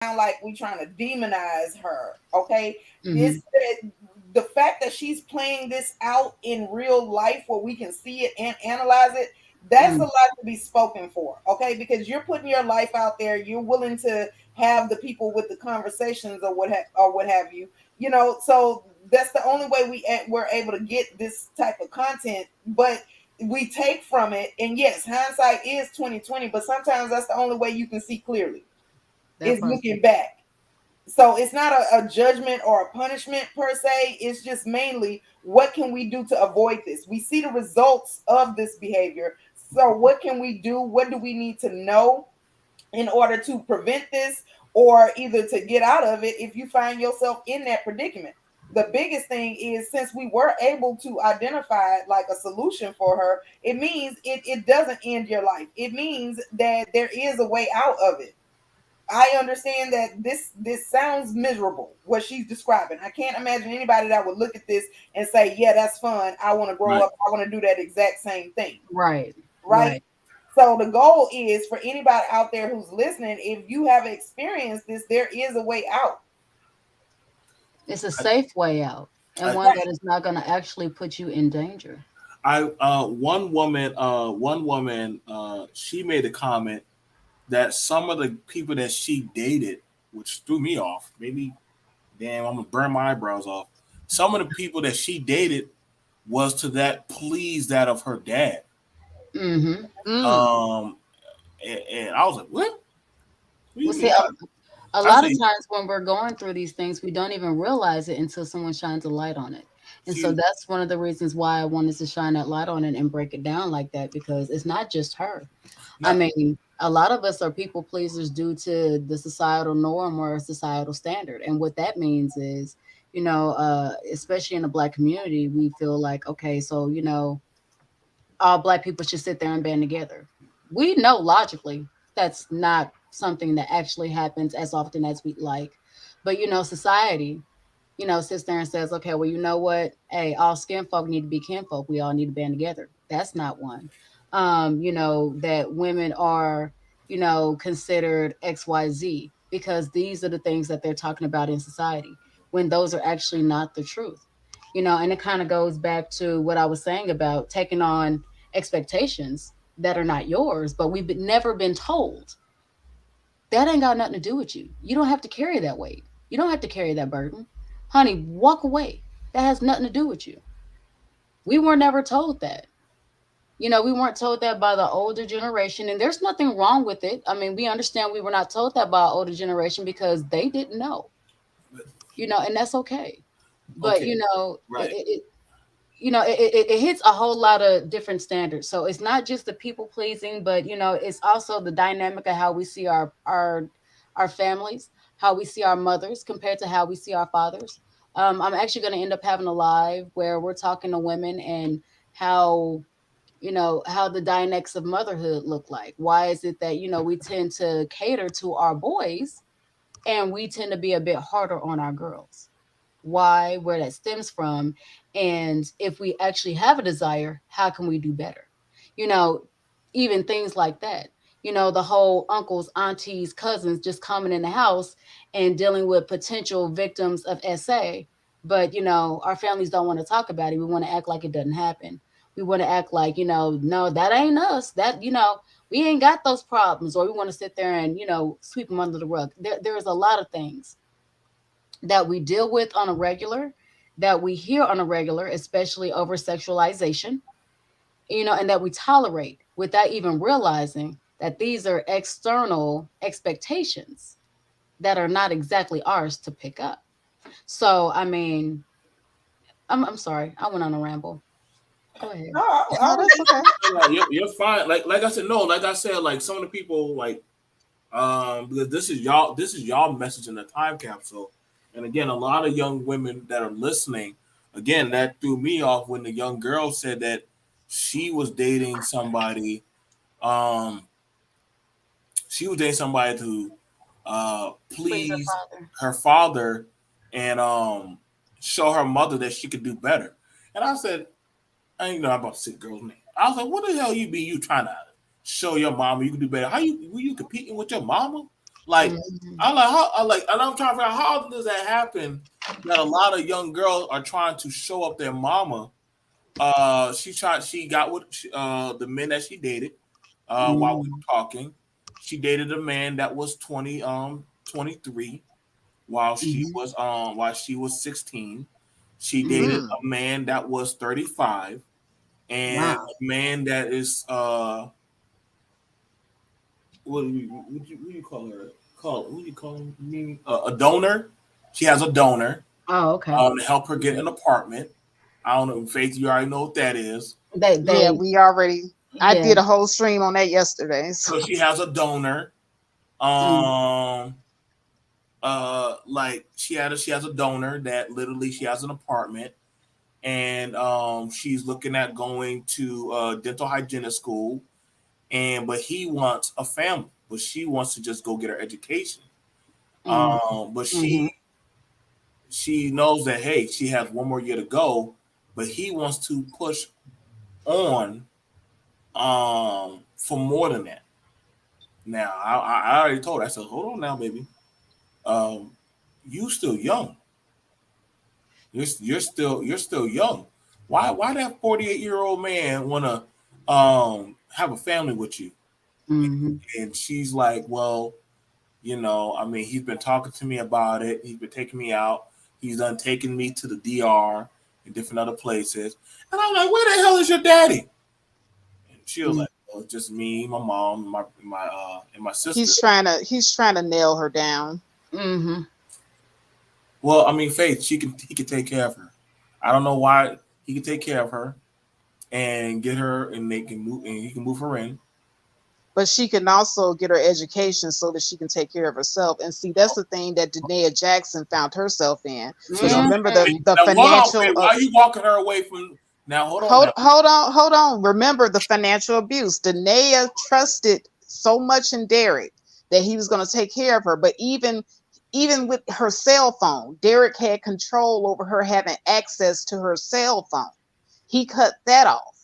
like we trying to demonize her. Okay, Mm-hmm. this the fact that she's playing this out in real life where we can see it and analyze it. That's a Mm. lot to be spoken for. Okay, because you're putting your life out there. You're willing to have the people with the conversations or what have you. You know, so that's the only way we're able to get this type of content. But we take from it, and yes, hindsight is 2020. But sometimes that's the only way you can see clearly That is part. looking back. So it's not a judgment or a punishment per se. It's just mainly what can we do to avoid this? We see the results of this behavior. So what can we do? What do we need to know in order to prevent this or either to get out of it if you find yourself in that predicament? The biggest thing is since we were able to identify like a solution for her, it means it doesn't end your life. It means that there is a way out of it. I understand that this sounds miserable what she's describing. I can't imagine anybody that would look at this and say, "Yeah, that's fun. I want to grow Right. up. I want to do that exact same thing." Right. Right? Right. So the goal is for anybody out there who's listening, if you have experienced this, there is a way out. It's a I, safe way out, and I, one Right. that is not going to actually put you in danger. one woman, she made a comment that some of the people that she dated, which threw me off. Maybe, damn, I'm gonna burn my eyebrows off. Some of the people that she dated was to that please that of her dad. Mm-hmm. Mm. Um, and I was like, what? What do Well, you see, mean? a I lot of say, times when we're going through these things, we don't even realize it until someone shines a light on it. And so she, that's one of the reasons why I wanted to shine that light on it and break it down like that, because it's not just her. I not, mean, a lot of us are people pleasers due to the societal norm or societal standard. And what that means is, especially in the Black community, we feel like, okay, so, all Black people should sit there and band together. We know logically that's not something that actually happens as often as we'd like. But, society, sits there and says, okay, well, you know what? Hey, all skin folk need to be kinfolk. We all need to band together. That's not one. That women are, considered XYZ because these are the things that they're talking about in society when those are actually not the truth. And it kind of goes back to what I was saying about taking on expectations that are not yours, but never been told that ain't got nothing to do with you. You don't have to carry that weight. You don't have to carry that burden. Honey, walk away. That has nothing to do with you. We were never told that. We weren't told that by the older generation, and there's nothing wrong with it. I mean, we understand we were not told that by our older generation because they didn't know, and that's okay. But, okay, right. it hits a whole lot of different standards. So it's not just the people pleasing, but it's also the dynamic of how we see our families, how we see our mothers compared to how we see our fathers. I'm actually going to end up having a live where we're talking to women and how how the dynamics of motherhood look like. Why is it that we tend to cater to our boys and we tend to be a bit harder on our girls? Why, where that stems from, and if we actually have a desire, how can we do better? You know, Even things like that. The whole uncles, aunties, cousins just coming in the house and dealing with potential victims of SA. But, our families don't want to talk about it. We want to act like it doesn't happen. We want to act like, no, that ain't us. We ain't got those problems. Or we want to sit there and, sweep them under the rug. There's a lot of things that we deal with on a regular, that we hear on a regular, especially over sexualization, and that we tolerate without even realizing that these are external expectations that are not exactly ours to pick up. So, I mean, I'm sorry, I went on a ramble. Go ahead. No, I No, was that's okay. No, you're fine. Like I said, no, like I said, like some of the people, like because this is y'all message in the time capsule, and again, a lot of young women that are listening, again, that threw me off when the young girl said that she was dating somebody, um, she was dating somebody to Please, her please father. her father and show her mother that she could do better. And I said, I ain't know about sick girl's name. I was like, what the hell you be you trying to show your mama you can do better? How you were you competing with your mama? Like Mhm. I like how I like, and I'm trying to figure out how does that happen that a lot of young girls are trying to show up their mama. She got with the men that she dated while we Mhm. were talking. She dated a man that was 23 Mhm. while she was 16. She dated Mhm. a man that was 35 and Wow. a man that is what do you call her? What do you call him? A donor. She has a donor Oh, okay. to help her get Mhm. an apartment. I don't know, Faith. You already know what that is. They Yeah, we already. I yeah. did a whole stream on that yesterday. So So she has a donor. Mm. Um, like she has a donor that literally she has an apartment, and she's looking at going to dental hygienist school, and but he wants a family, but she wants to just go get her education. Mm. But Mhm. she knows that hey, she has one more year to go, but he wants to push on for more than that. Now I already told her, I said, hold on now, baby. Um, you still young. You're still young. Why that 48-year-old man wanna have a family with you? Mhm. And she's like, well, I mean, he's been talking to me about it. He's been taking me out. He's done taking me to the DR and different other places. And I'm like, where the hell is your daddy? And she was Mm. like, well, it's just me, my mom, and my sister. he's trying to nail her down. Mhm. Well, I mean, Faith, he can take care of her. I don't know why he can take care of her and get her, and they can move, and he can move her in. But she can also get her education so that she can take care of herself. And see, that's the thing that Danae Jackson found herself in. Because Now, remember the Mhm. the now, hold on, Faith. financial Why are you walking her away from? Now, hold on hold now. hold on. Remember the financial abuse. Danae trusted so much in Derek that he was going to take care of her. But even with her cell phone, Derek had control over her having access to her cell phone. He cut that off.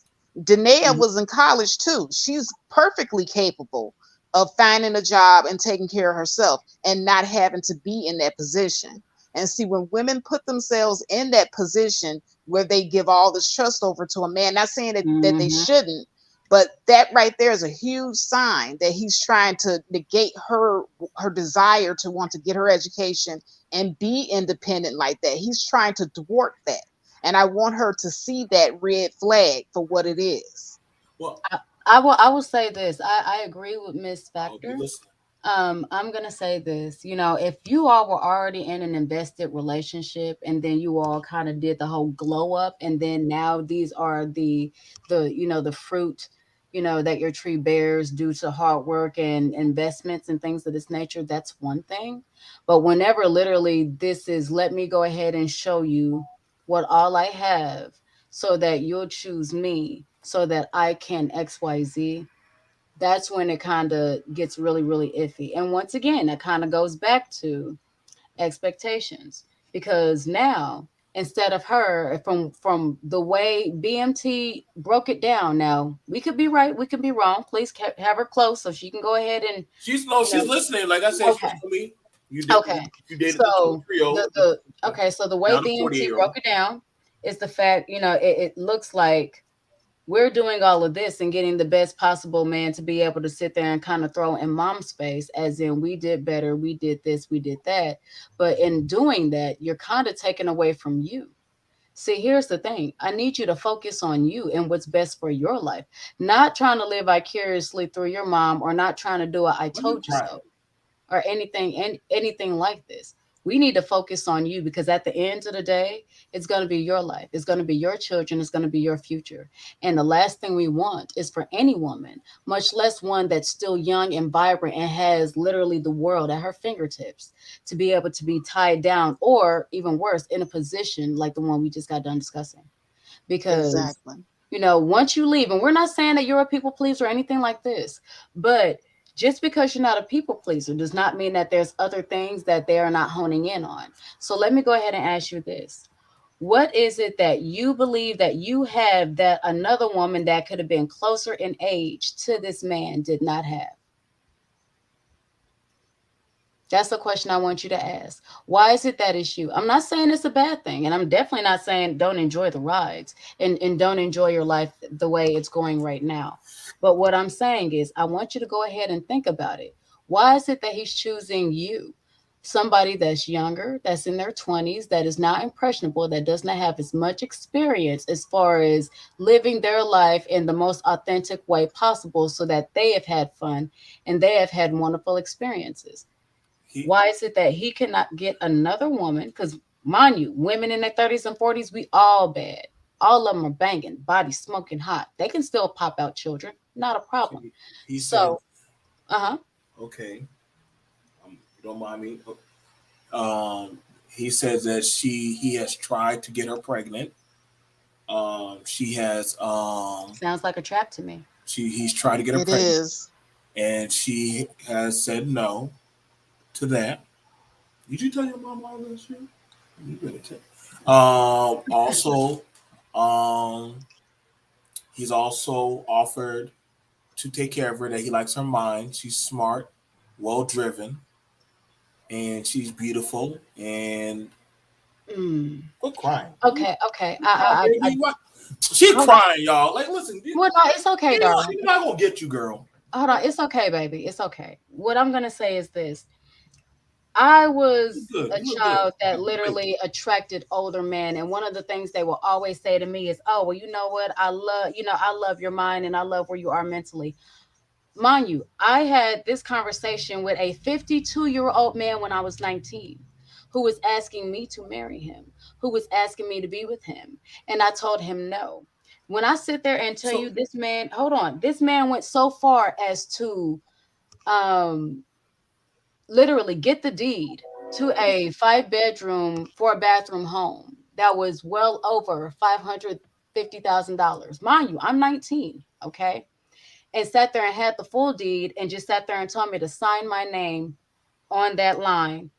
Danae Mhm. was in college too. She's perfectly capable of finding a job and taking care of herself and not having to be in that position. And see, when women put themselves in that position where they give all this trust over to a man, not saying that they Mhm. shouldn't, but that right there is a huge sign that he's trying to negate her desire to want to get her education and be independent like that. He's trying to thwart that. And I want her to see that red flag for what it is. Well, I will say this. I agree with Miss okay, Factor. listen. I'm gonna say this. If you all were already in an invested relationship and then you all kind of did the whole glow up, and then now these are the fruit, that your tree bears due to hard work and investments and things of this nature, that's one thing. But whenever literally this is, let me go ahead and show you what all I have so that you'll choose me so that I can XYZ, that's when it kind of gets really, really iffy. And once again, that kind of goes back to expectations, because now, instead of her, from the way BMT broke it down, now we could be right, we could be wrong. Please have her close so she can go ahead and She's no, you know she's listening. Like I said, she okay. told me Okay. you dated the So 23 year the old, the okay, so the way now the BMT 40-year old. broke it down is the fact, it looks like we're doing all of this and getting the best possible man to be able to sit there and kind of throw in mom's face, as in, we did better, we did this, we did that. But in doing that, you're kind of taking away from you. See, here's the thing. I need you to focus on you and what's best for your life, not trying to live vicariously through your mom, or not trying to do a I Why are you told you crying? so, or anything like this. We need to focus on you, because at the end of the day, it's going to be your life, it's going to be your children, it's going to be your future. And the last thing we want is for any woman, much less one that's still young and vibrant and has literally the world at her fingertips, to be able to be tied down, or even worse, in a position like the one we just got done discussing. Because Exactly. once you leave, and we're not saying that you're a people pleaser or anything like this, but just because you're not a people pleaser does not mean that there's other things that they are not honing in on. So let me go ahead and ask you this. What is it that you believe that you have that another woman that could have been closer in age to this man did not have? That's the question I want you to ask. Why is it that it's you? I'm not saying it's a bad thing, and I'm definitely not saying don't enjoy the rides and don't enjoy your life the way it's going right now. But what I'm saying is, I want you to go ahead and think about it. Why is it that he's choosing you? Somebody that's younger, that's in their 20s, that is not impressionable, that does not have as much experience as far as living their life in the most authentic way possible so that they have had fun and they have had wonderful experiences. He Why is it that he cannot get another woman? Because, mind you, women in their 30s and 40s, we all bad. All of them are banging, body smoking hot. They can still pop out children, not a problem. he said, So, uh huh. okay, you don't mind me. Um, he says that he has tried to get her pregnant. She has Sounds like a trap to me. he's tried to get her It pregnant, is. and she has said no to that. Did you tell your mom all this shit? You better tell. Also, um, he's also offered to take care of her. That he likes her mind. She's smart, well driven, and she's beautiful. And Mm. quit crying. Okay, okay. Cry, baby. What? She Hold on. crying, y'all. Like, listen, Well, no, it's okay, darling. she's not gonna get you, girl. Hold on. It's okay, baby. It's okay. What I'm going to say is this. I You was good. a You look good. child that You look great. literally attracted older men, and one of the things they will always say to me is, "Oh, well, you know what? I love your mind and I love where you are mentally." Mind you, I had this conversation with a 52-year-old man when I was 19, who was asking me to marry him, who was asking me to be with him, and I told him no. When I sit there and tell So, you this man, hold on, this man went so far as to um literally get the deed to a 5 bedroom, 4 bathroom home that was well over $550,000. Mind you, I'm 19, okay? And sat there and had the full deed and just sat there and told me to sign my name on that line.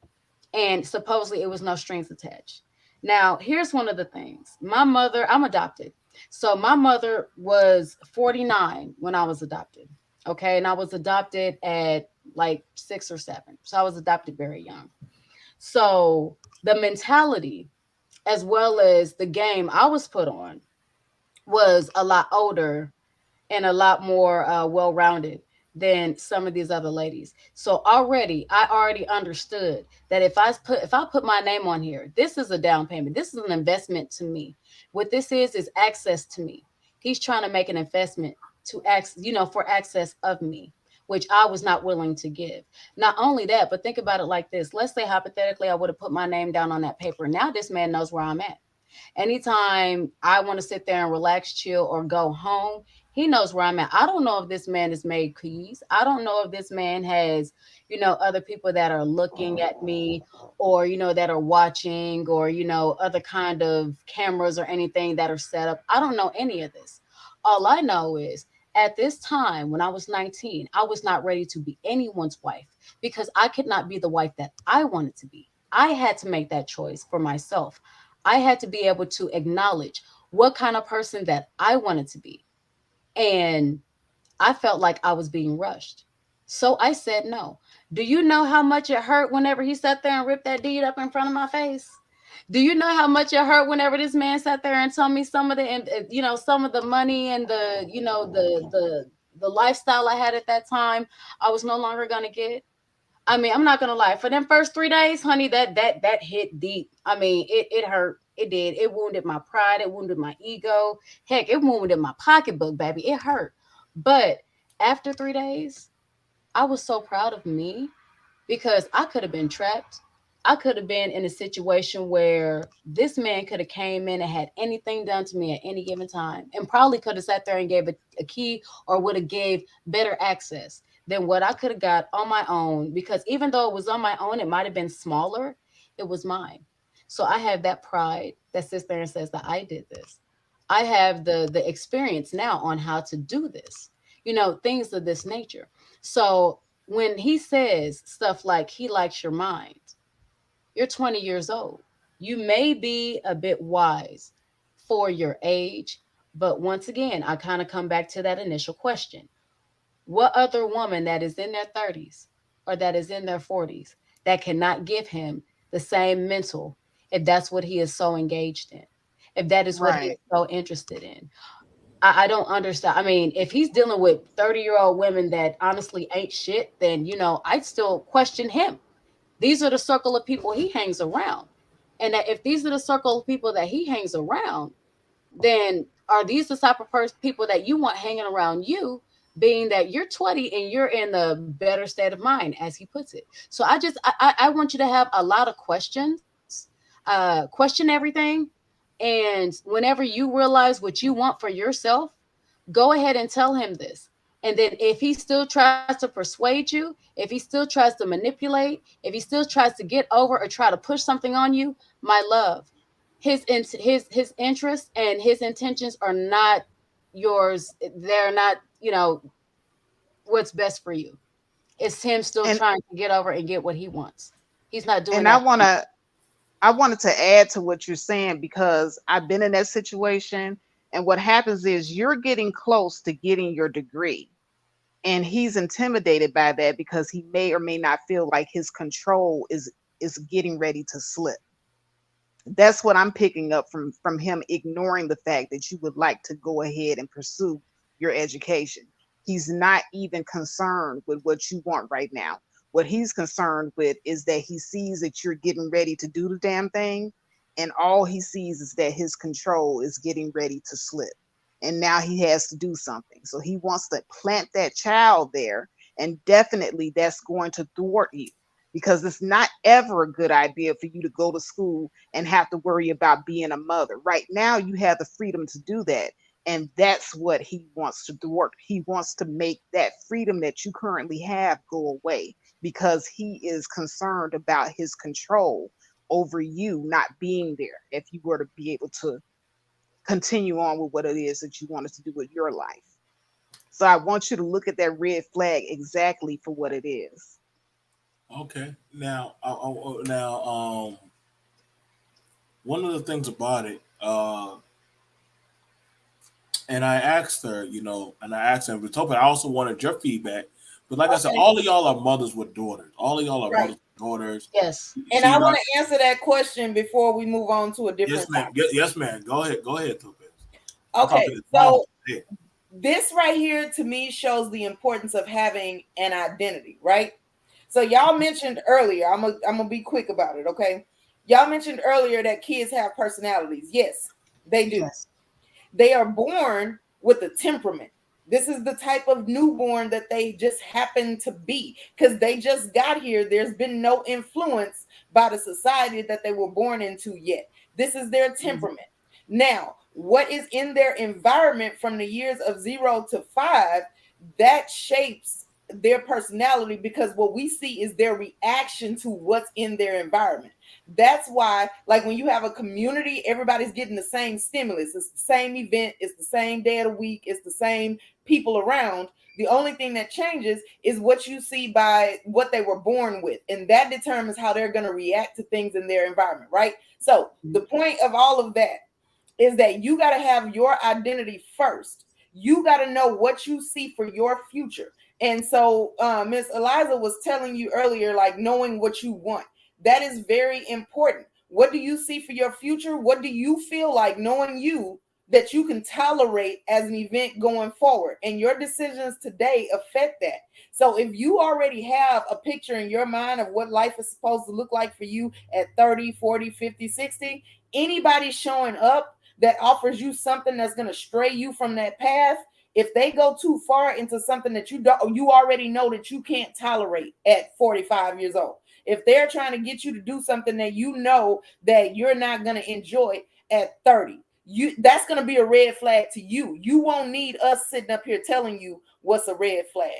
And supposedly it was no strings attached. Now, here's one of the things. My mother, I'm adopted. So my mother was 49 when I was adopted. Okay. And I was adopted at like 6 or 7. So I was adopted very young. So the mentality as well as the game I was put on was a lot older and a lot more well-rounded than some of these other ladies. So I already understood that if I put my name on here, this is a down payment. This is an investment to me. What this is access to me. He's trying to make an investment to for access of me, which I was not willing to give. Not only that, but think about it like this. Let's say hypothetically I would have put my name down on that paper. Now this man knows where I'm at. Anytime I want to sit there and relax, chill, or go home, he knows where I'm at. I don't know if this man has made keys. I don't know if this man has, other people that are looking at me or, that are watching or, other kind of cameras or anything that are set up. I don't know any of this. All I know is at this time when I was 19, I was not ready to be anyone's wife because I could not be the wife that I wanted to be. I had to make that choice for myself. I had to be able to acknowledge what kind of person that I wanted to be. And I felt like I was being rushed. So I said no. Do you know how much it hurt whenever he sat there and ripped that deed up in front of my face? Do you know how much it hurt whenever this man sat there and told me some of the and some of the money and the lifestyle I had at that time I was no longer going to get? I mean, I'm not gonna lie. For them first 3 days, honey, that hit deep. I mean, it hurt. It did. It wounded my pride. It wounded my ego. Heck, it wounded my pocketbook, baby. It hurt. But after 3 days, I was so proud of me because I could have been trapped. I could have been in a situation where this man could have came in and had anything done to me at any given time and probably could have sat there and gave a key or would have gave better access than what I could have got on my own because even though it was on my own, it might have been smaller. It was mine. So I have that pride that sits there and says that I did this. I have the experience now on how to do this. Things of this nature. So when he says stuff like he likes your mind, you're 20 years old. You may be a bit wise for your age, but once again, I kind of come back to that initial question. What other woman that is in their 30s or that is in their 40s that cannot give him the same mental, if that's what he is so engaged in, if that is what he is Right. so interested in. I don't understand. I mean, if he's dealing with 30-year-old women that honestly ain't shit, then, I'd still question him. These are the circle of people he hangs around. And that if these are the circle of people that he hangs around, then are these the type of people that you want hanging around you, being that you're 20 and you're in a better state of mind, as he puts it. So I want you to have a lot of questions, question everything. And whenever you realize what you want for yourself, go ahead and tell him this. And then if he still tries to persuade you, if he still tries to manipulate, if he still tries to get over or try to push something on you, my love, his interests and his intentions are not yours. They're not, what's best for you. It's him still And trying to get over and get what he wants. He's not doing and that for you. I wanted to add to what you're saying because I've been in that situation. And what happens is you're getting close to getting your degree. And he's intimidated by that because he may or may not feel like his control is getting ready to slip. That's what I'm picking up from him ignoring the fact that you would like to go ahead and pursue your education. He's not even concerned with what you want right now. What he's concerned with is that he sees that you're getting ready to do the damn thing, and all he sees is that his control is getting ready to slip. And now he has to do something. So he wants to plant that child there, and definitely that's going to thwart you because it's not ever a good idea for you to go to school and have to worry about being a mother. Right now, you have the freedom to do that. And that's what he wants to thwart. He wants to make that freedom that you currently have go away because he is concerned about his control over you not being there if you were to be able to continue on with what it is that you wanted to do with your life. So I want you to look at that red flag exactly for what it is. Okay. Now, one of the things about it, and I asked her, and I asked her, Ritopa, I also wanted your feedback. But like I said, Okay, all of y'all are mothers with daughters. All of y'all are right. mothers with daughters. Yes. You And see, I want not to answer that question before we move on to a yes, different ma'am. topic. Yes, ma'am. Go ahead, Topaz. I'm Okay, talking to his mama. so Yeah. this right here to me shows the importance of having an identity, right? So y'all mentioned earlier, I'm gonna be quick about it, okay? Y'all mentioned earlier that kids have personalities. Yes, they do. Yes. They are born with a temperament. This is the type of newborn that they just happen to be because they just got here. There's been no influence by the society that they were born into yet. This is their Mhm. temperament. Now, what is in their environment from the years of 0 to 5 that shapes their personality because what we see is their reaction to what's in their environment. That's why, like when you have a community, everybody's getting the same stimulus. It's the same event, it's the same day of the week, it's the same people around. The only thing that changes is what you see by what they were born with, and that determines how they're going to react to things in their environment, right? So, the point of all of that is that you got to have your identity first. You got to know what you see for your future. And so, Miss Eliza was telling you earlier, like knowing what you want. That is very important. What do you see for your future? What do you feel like knowing you that you can tolerate as an event going forward? And your decisions today affect that. So if you already have a picture in your mind of what life is supposed to look like for you at 30, 40, 50, 60, anybody showing up that offers you something that's going to stray you from that path, if they go too far into something that you already know that you can't tolerate at 45 years old, if they're trying to get you to do something that you know that you're not going to enjoy at 30, that's going to be a red flag to you. You won't need us sitting up here telling you what's a red flag.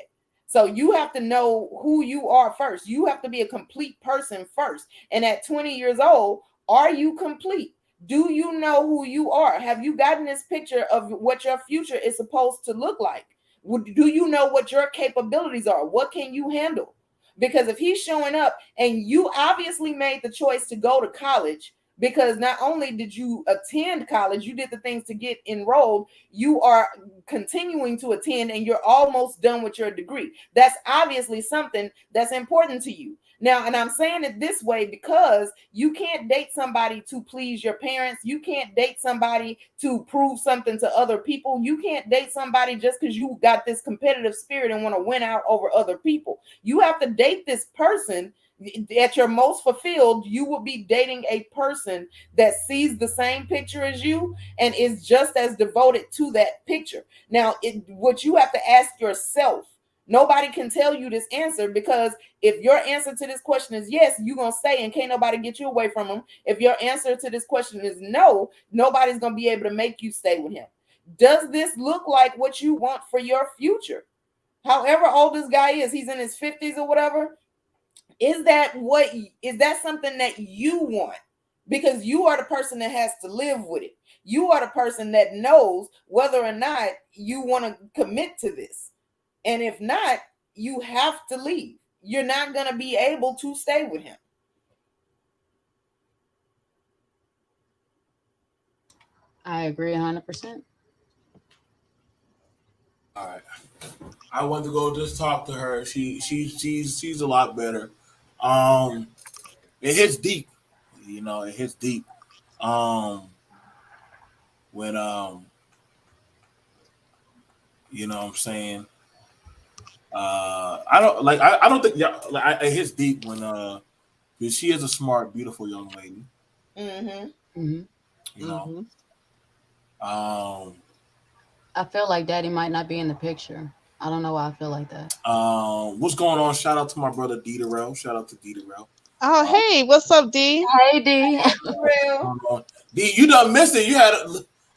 So you have to know who you are first. You have to be a complete person first. And at 20 years old, are you complete? Do you know who you are? Have you gotten this picture of what your future is supposed to look like? Do you know what your capabilities are? What can you handle? Because if he's showing up and you obviously made the choice to go to college, because not only did you attend college, you did the things to get enrolled, you are continuing to attend and you're almost done with your degree. That's obviously something that's important to you. Now, and I'm saying it this way because you can't date somebody to please your parents. You can't date somebody to prove something to other people. You can't date somebody just because you got this competitive spirit and want to win out over other people. You have to date this person at your most fulfilled. You will be dating a person that sees the same picture as you and is just as devoted to that picture. Now, what you have to ask yourself, nobody can tell you this answer, because if your answer to this question is yes, you're going to stay and can't nobody get you away from him. If your answer to this question is no, nobody's going to be able to make you stay with him. Does this look like what you want for your future? However old this guy is, he's in his 50s or whatever. Is that something that you want? Because you are the person that has to live with it. You are the person that knows whether or not you want to commit to this. And if not, you have to leave. You're not going to be able to stay with him. I agree 100%. All right. I went to go just talk to her. She's a lot better. Um, it hits deep. You know, it hits deep. Um, when you know what I'm saying. I don't like. I don't think. Yeah, like, it hits deep when because she is a smart, beautiful young lady. Mm-hmm. Hmm. You know. Mm-hmm. Um. I feel like Daddy might not be in the picture. I don't know why I feel like that. What's going on? Shout out to my brother Dieterell. Shout out to Dieterell. Oh, hey, what's up, D? Hey D. Real. D, you done missed it. You had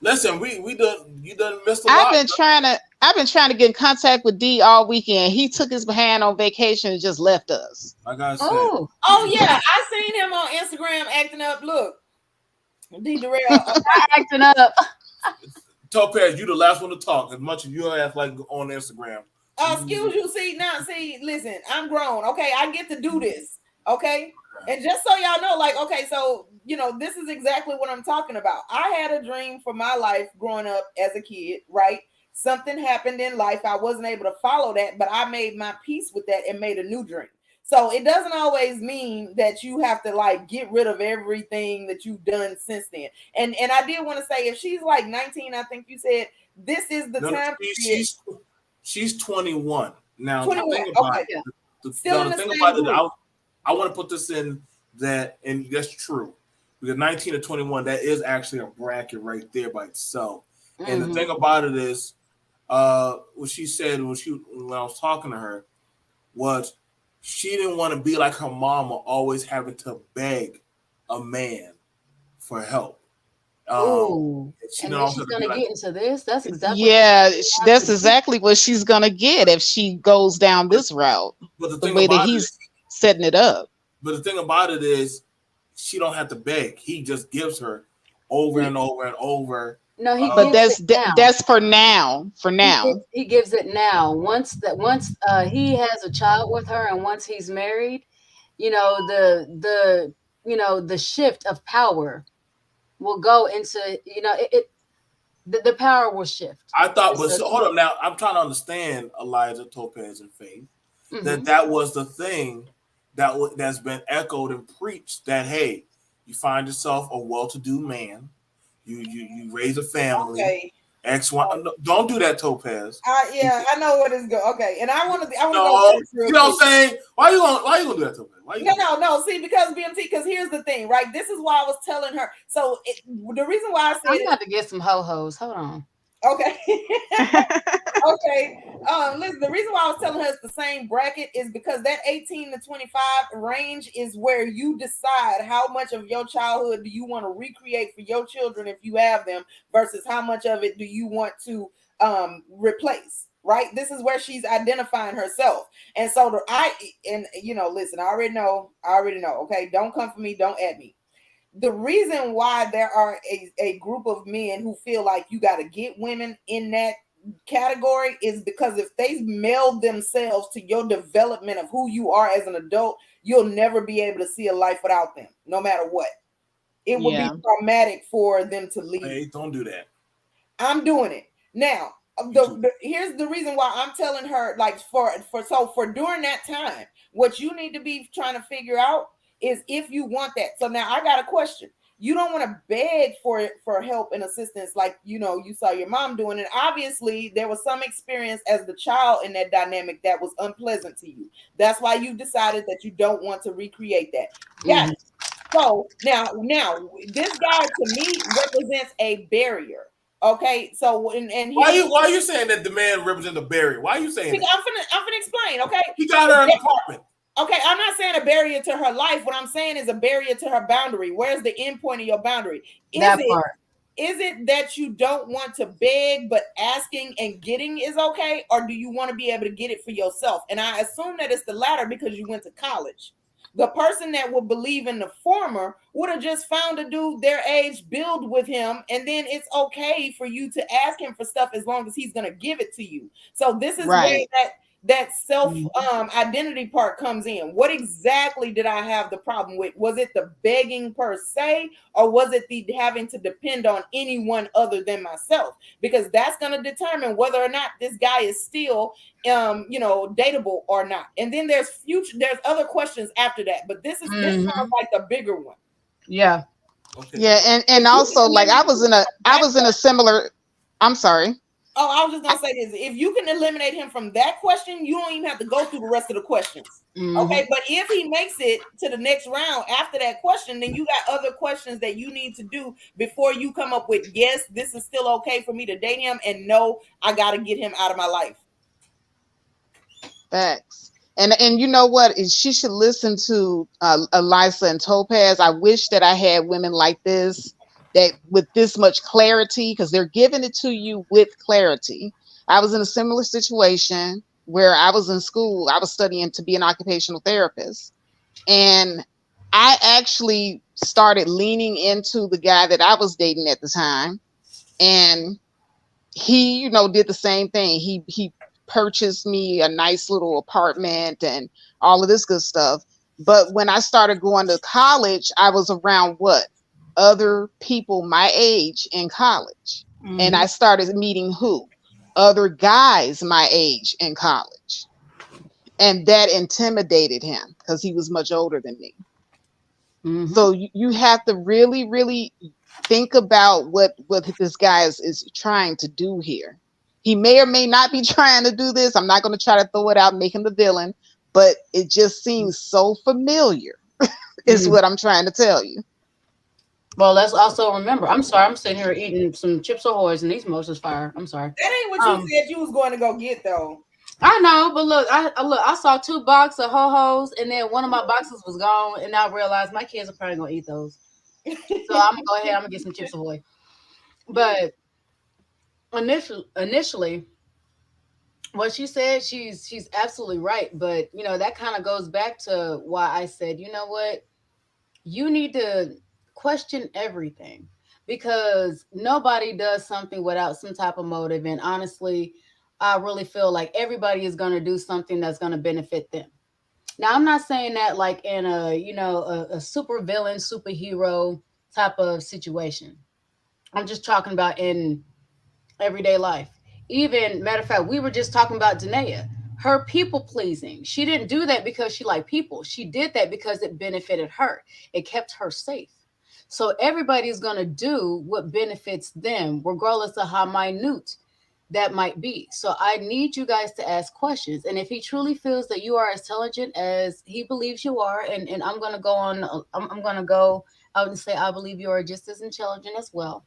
listen. We done you done missed a I've lot. been trying to I've been trying to get in contact with D all weekend. He took his behind on vacation and just left us. Like I said, Oh, Oh yeah, I seen him on Instagram acting up. Look, D Darrell. acting up. Topaz, you the last one to talk. As much as you act like on Instagram. So Excuse you. Listen, I'm grown. Okay, I get to do this. Okay, and just so y'all know, like, okay, so this is exactly what I'm talking about. I had a dream for my life growing up as a kid, right? Something happened in life. I wasn't able to follow that, but I made my peace with that and made a new dream. So it doesn't always mean that you have to like get rid of everything that you've done since then. And I did want to say, if she's like 19, I think you said, this is the no, time period. she's 21 now. The 21. thing about Okay. it, Still in the the thing same about it, group. I want to put this in that, and that's true because 19 to 21, that is actually a bracket right there by itself. And the Hmm. thing about it is, what she said when I was talking to her was she didn't want to be like her mama, always having to beg a man for help. Ooh. She And didn't then also she's have to be gonna like, get into this. That's exactly what Yeah, she has that's to do. exactly what she's gonna get if she goes down this route, but the the thing way that about it, he's setting it up. but the thing about it is, she don't have to beg. He just gives her over He and over and over. no, he Uh, But gives it now. that's for now. For now. He gives it now. Once he has a child with her, and once he's married, the shift of power will go into the power will shift. I thought, but So so, hold up now. I'm trying to understand Eliza Topaz and Faith mhm. that was the thing that's been echoed and preached that hey, you find yourself a well-to-do man, you raise a family, Okay. X one. No, don't do that, Topaz. Yeah, I know what is good. Okay, and I want to go No, first real you know quick. what I'm saying? Why you gonna do that, Topaz? Why you No, gonna do no, no. See, because BMT, because here's the thing, right? This is why I was telling her. So the reason why I said I'm it, about to get some ho hos. Hold on. okay. Okay. Listen, the reason why I was telling her it's the same bracket is because that 18 to 25 range is where you decide how much of your childhood do you want to recreate for your children if you have them versus how much of it do you want to replace. Right. This is where she's identifying herself. And so listen, I already know. Okay. Don't come for me. Don't at me. The reason why there are a group of men who feel like you got to get women in that category is because if they meld themselves to your development of who you are as an adult, you'll never be able to see a life without them, no matter what. It would be Yeah. traumatic for them to leave. Hey, don't do that. I'm doing it now. You too. Here's the reason why I'm telling her, like, for during that time What you need to be trying to figure out is if you want that. So now I got a question. You don't want to beg for help and assistance like you saw your mom doing. And obviously there was some experience as the child in that dynamic that was unpleasant to you. That's why you decided that you don't want to recreate that. Got Mhm. it. So now this guy to me represents a barrier. Okay, so and Why here's you why are you saying that the man represents a barrier? Why are you saying that? I'm finna explain. Okay, He got her an apartment. okay, I'm not saying a barrier to her life. What I'm saying is a barrier to her boundary. Where's the end point of your boundary? Is That it part. is it that you don't want to beg, but asking and getting is okay? Or do you want to be able to get it for yourself? And I assume that it's the latter because you went to college. The person that would believe in the former would have just found a dude their age, build with him, and then it's okay for you to ask him for stuff as long as he's going to give it to you. So this is where Right. that self Mhm. identity part comes in. What exactly did I have the problem with? Was it the begging per se, or was it the having to depend on anyone other than myself? Because that's going to determine whether or not this guy is still dateable or not. And then there's other questions after that, but this sounds Mhm. like the bigger one. Yeah. Okay. Yeah, and If you can also like I eliminate was in a I that was in a similar. I'm sorry. Oh, I was just gonna say this. If you can eliminate him from that question, you don't even have to go through the rest of the questions. Mhm. Okay, but if he makes it to the next round after that question, then you got other questions that you need to do before you come up with yes, this is still okay for me to date him, and no, I gotta get him out of my life. Facts. And you know what? She should listen to Elisa and Topaz. I wish that I had women like this that with this much clarity because they're giving it to you with clarity. I was in a similar situation where I was in school. I was studying to be an occupational therapist, and I actually started leaning into the guy that I was dating at the time, and he did the same thing. He purchased me a nice little apartment and all of this good stuff. But when I started going to college, I was around what other people my age in college, and Mhm. I started meeting who other guys my age in college, and that intimidated him because he was much older than me. Mhm. So you have to really, really think about what this guy is trying to do here. He may or may not be trying to do this. I'm not going to try to throw it out and make him the villain, but it just seems so familiar. Is Mhm. what I'm trying to tell you. Well, let's also remember. I'm sorry. I'm sitting here eating some chips ahoys, and these motions fire. I'm sorry. That ain't what you Um, said you was going to go get though. I know, but look, I saw two boxes of ho hos, and then one of my boxes was gone, and I realized my kids are probably gonna eat those. So I'm gonna go ahead. I'm gonna get some chips ahoy. But initially, what she said, she's absolutely right. But that kind of goes back to why I said, you know what, you need to question everything because nobody does something without some type of motive. And honestly, I really feel like everybody is going to do something that's going to benefit them. Now, I'm not saying that like in a super villain, superhero type of situation. I'm just talking about in everyday life. Even matter of fact, we were just talking about Danae. Her people pleasing. She didn't do that because she liked people. She did that because it benefited her. It kept her safe. So everybody's gonna do what benefits them, regardless of how minute that might be. So I need you guys to ask questions. And if he truly feels that you are as intelligent as he believes you are, and I'm gonna go on, I'm gonna go out and say I believe you are just as intelligent as well,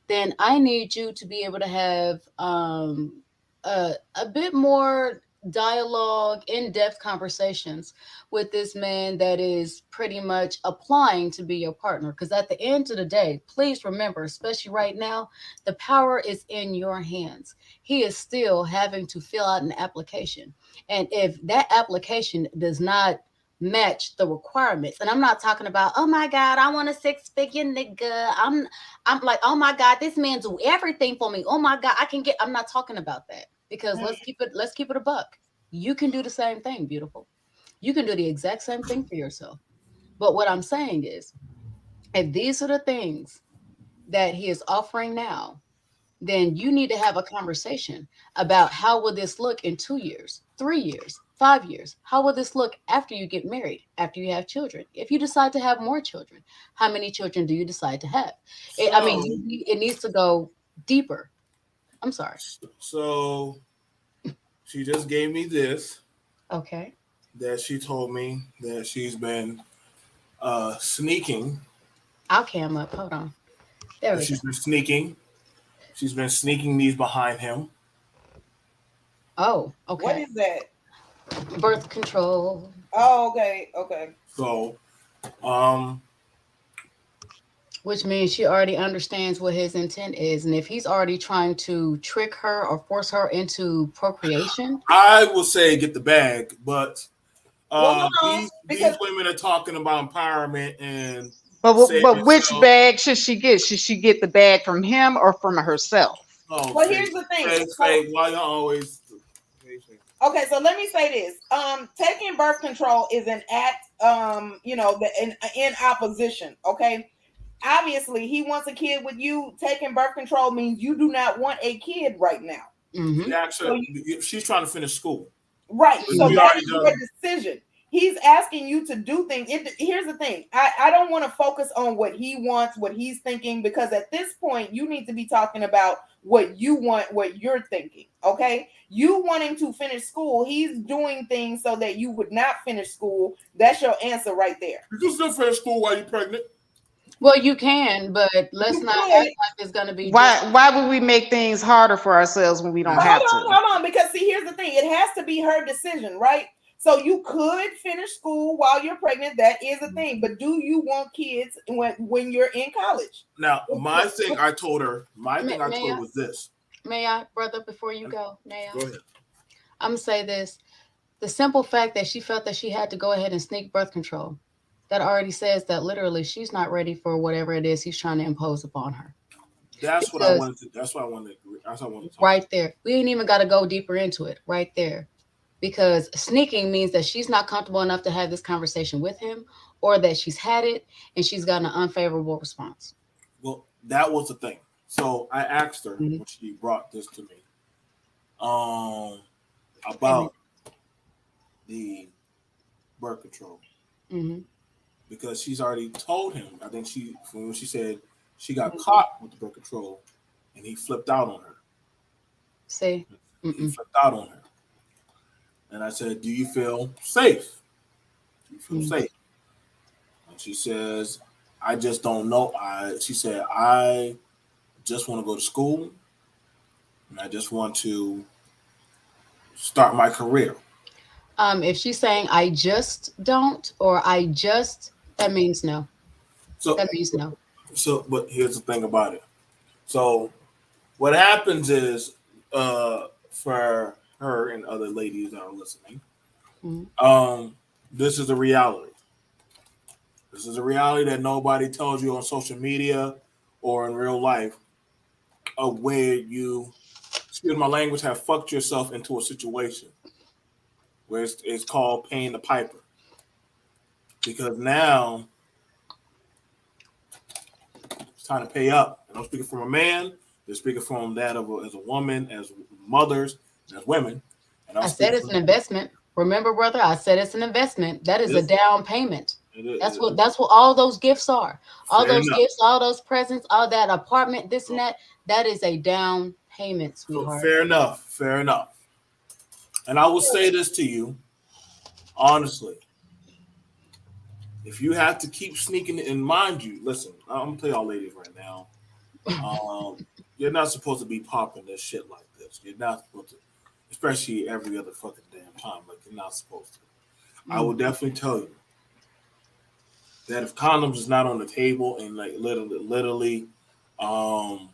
then I need you to be able to have a bit more dialogue, in depth conversations with this man that is pretty much applying to be your partner. Because at the end of the day, please remember, especially right now, the power is in your hands. He is still having to fill out an application. And if that application does not match the requirements, and I'm not talking about, oh my God, I want a six-figure nigga. I'm like, oh my God, this man do everything for me. Oh my God, I can get. I'm not talking about that because let's keep it a buck. You can do the same thing, beautiful. You can do the exact same thing for yourself. But what I'm saying is, if these are the things that he is offering now, then you need to have a conversation about how will this look in 2 years, 3 years, 5 years? How will this look after you get married, after you have children? If you decide to have more children, how many children do you decide to have? I mean, So, it needs to go deeper. I'm sorry. so she just gave me this Okay. that she told me that she's been sneaking. I'll cam up. Hold on. There That we go. she's been sneaking. She's been sneaking these behind him. Oh, What okay. is that? Birth control, Oh, okay, okay. So, um, which means she already understands what his intent is. And if he's already trying to trick her or force her into procreation, I will say get the bag, but Well, hold on, these because women are talking about empowerment and But save which yourself. bag should she get? Should she get the bag from him or from herself? Oh, well, here's the thing. So, Why y'all always? okay, so let me say this. Taking birth control is an act, that in opposition. Okay, obviously he wants a kid with you. Taking birth control means you do not want a kid right now. mm-hmm, He So actually, she's trying to finish school. right. But So we mm-hmm. that already is your done. decision. He's asking you to do things. Here's the thing. I don't want to focus on what he wants, what he's thinking, because at this point, you need to be talking about what you want, what you're thinking. Okay. You wanting to finish school, he's doing things so that you would not finish school. That's your answer right there. You can still finish school while you're pregnant. Well, you can, but let's You not act could. like it's going to be just. Why would we make things harder for ourselves when we don't But Yeah. have to? hold on, because see, here's the thing. It has to be her decision, right? So you could finish school while you're pregnant. That is a thing. But do you want kids when you're in college? Now, my thing I told her, May I? was this. May I, brother? Before you go, may I? Go ahead. I'm gonna say this: the simple fact that she felt that she had to go ahead and sneak birth control, that already says that literally she's not ready for whatever it is he's trying to impose upon her. That's what I Because wanted to. That's what I wanted. That's what I wanted to talk. right there, we ain't even got to go deeper into it. Right there, because sneaking means that she's not comfortable enough to have this conversation with him, or that she's had it and she's gotten an unfavorable response. Well, that was the thing. So I asked her Mm-hmm. when she brought this to me, um, Amen. about the birth control Mm-hmm. because she's already told him. I think when she said she got Mm-hmm. caught with the birth control, and he flipped out on her. See, He mm-mm. flipped out on her, and I said, "Do you feel safe? Do you feel Mm-hmm. safe?" And she says, "I just don't know." She said, "I just want to go to school, and I just want to start my career." If she's saying I just don't or I just, that means no. So, That means no. but here's the thing about it. So, what happens is, for her and other ladies that are listening, Mm-hmm. this is the reality. This is a reality that nobody tells you on social media or in real life, of where you, excuse my language, have fucked yourself into a situation where it's called paying the piper. Because now it's time to pay up. And I'm speaking from a man. They're speaking from that of as a woman, as mothers, as women. And I'm I said speaking it's from an investment. Remember, brother, I said it's an investment. That is a this. down payment. It is, That's what all those gifts are. All fair those enough. gifts, all those presents, all that apartment, this and So, that, that is a down payment, so sweetheart. fair enough. Fair enough. And I will say this to you, honestly. If you have to keep sneaking, and mind you, listen, I'm gonna tell y'all ladies right now, you're not supposed to be popping this shit like this. You're not supposed to, especially every other fucking damn time. Like you're not supposed to. I will Mm. definitely tell you that if condoms is not on the table and like literally, um,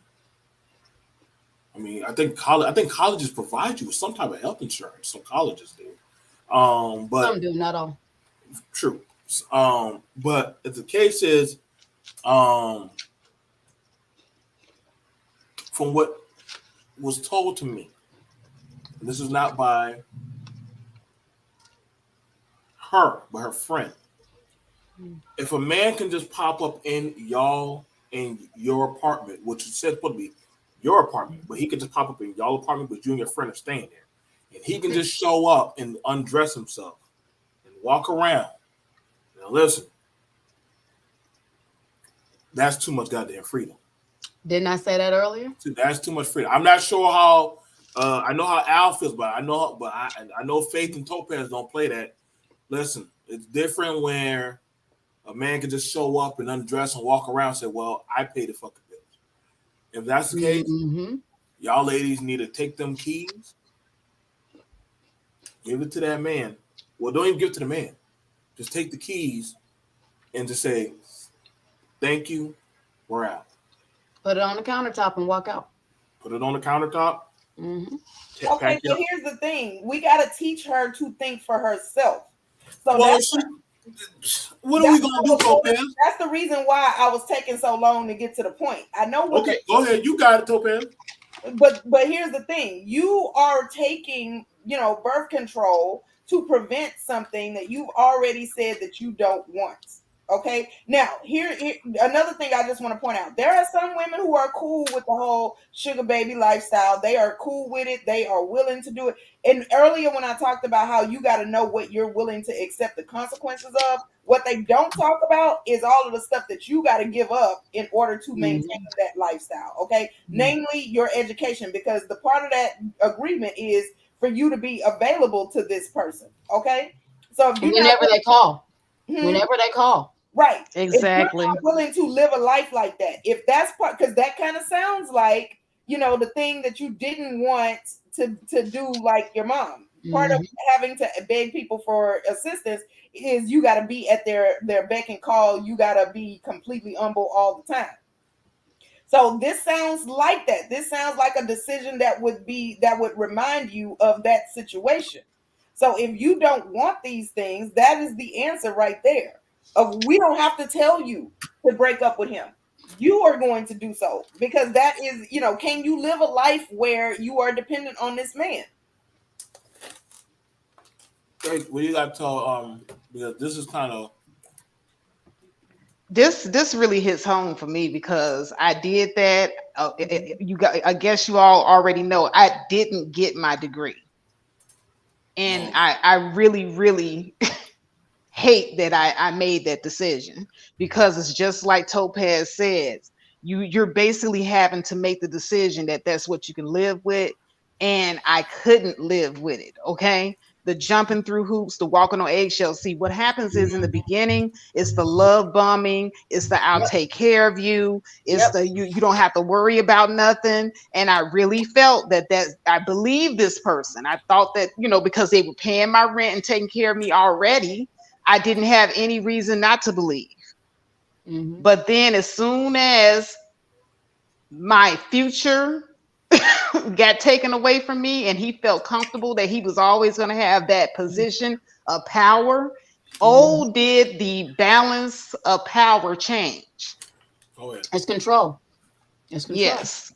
I mean, I think colleges provide you with some type of health insurance. Some colleges do. But Some do, not all. true. But if the case is, um, from what was told to me, and this is not by her, but her friend. Mm. If a man can just pop up in your apartment, which is said supposed to be your apartment, but he could just pop up in y'all apartment, but you and your friend are staying there. and he can just show up and undress himself and walk around. Now listen, that's too much goddamn freedom. Didn't I say that earlier? That's too much freedom. I'm not sure how. I know how Al feels, but I know Faith and Topaz don't play that. Listen, it's different where a man can just show up and undress and walk around and say, "Well, I pay the fucking bills." If that's the case, Mm-hmm. y'all ladies need to take them keys, give it to that man. Well, don't even give it to the man. Just take the keys and just say, "Thank you, we're out." Put it on the countertop and walk out. Put it on the countertop. Mm-hmm. Okay, Pack it so up. here's the thing: we got to teach her to think for herself. So Well, that's what are we that's gonna do, Topaz? that's the reason why I was taking so long to get to the point. I know what Okay, go ahead. You got it, Topaz. but here's the thing: you are taking, birth control to prevent something that you've already said that you don't want. Okay, now here another thing I just want to point out: there are some women who are cool with the whole sugar baby lifestyle. They are cool with it. They are willing to do it. And earlier when I talked about how you got to know what you're willing to accept the consequences of, what they don't talk about is all of the stuff that you got to give up in order to maintain Mm-hmm. that lifestyle. Okay, namely your education, because the part of that agreement is for you to be available to this person. Okay, so if you're not Whenever they call. hmm, Whenever they call. right, if you're Exactly. not willing to live a life like that, if that's part, because that kind of sounds like, the thing that you didn't want to do, like your mom. Part of Mm-hmm. having to beg people for assistance is you got to be at their beck and call. You got to be completely humble all the time. So this sounds like that. This sounds like a decision that would remind you of that situation. So if you don't want these things, that is the answer right there. Of we don't have to tell you to break up with him. You are going to do so because that is, can you live a life where you are dependent on this man? Hey, well, you got to tell because this is kind of This really hits home for me because I did that. You got. I guess you all already know I didn't get my degree, and no. I really hate that I made that decision because it's just like Topaz says. You're basically having to make the decision that that's what you can live with, and I couldn't live with it. Okay, the jumping through hoops, the walking on eggshells. See, what happens is in the beginning, it's the love bombing, it's the I'll Yep. take care of you, it's Yep. the you don't have to worry about nothing. And I really felt that I believed this person. I thought that because they were paying my rent and taking care of me already, I didn't have any reason not to believe. Mm-hmm. But then, as soon as my future got taken away from me and he felt comfortable that he was always going to have that position of power, Mm-hmm. oh, did the balance of power change? Go ahead. It's control. It's control. Yes.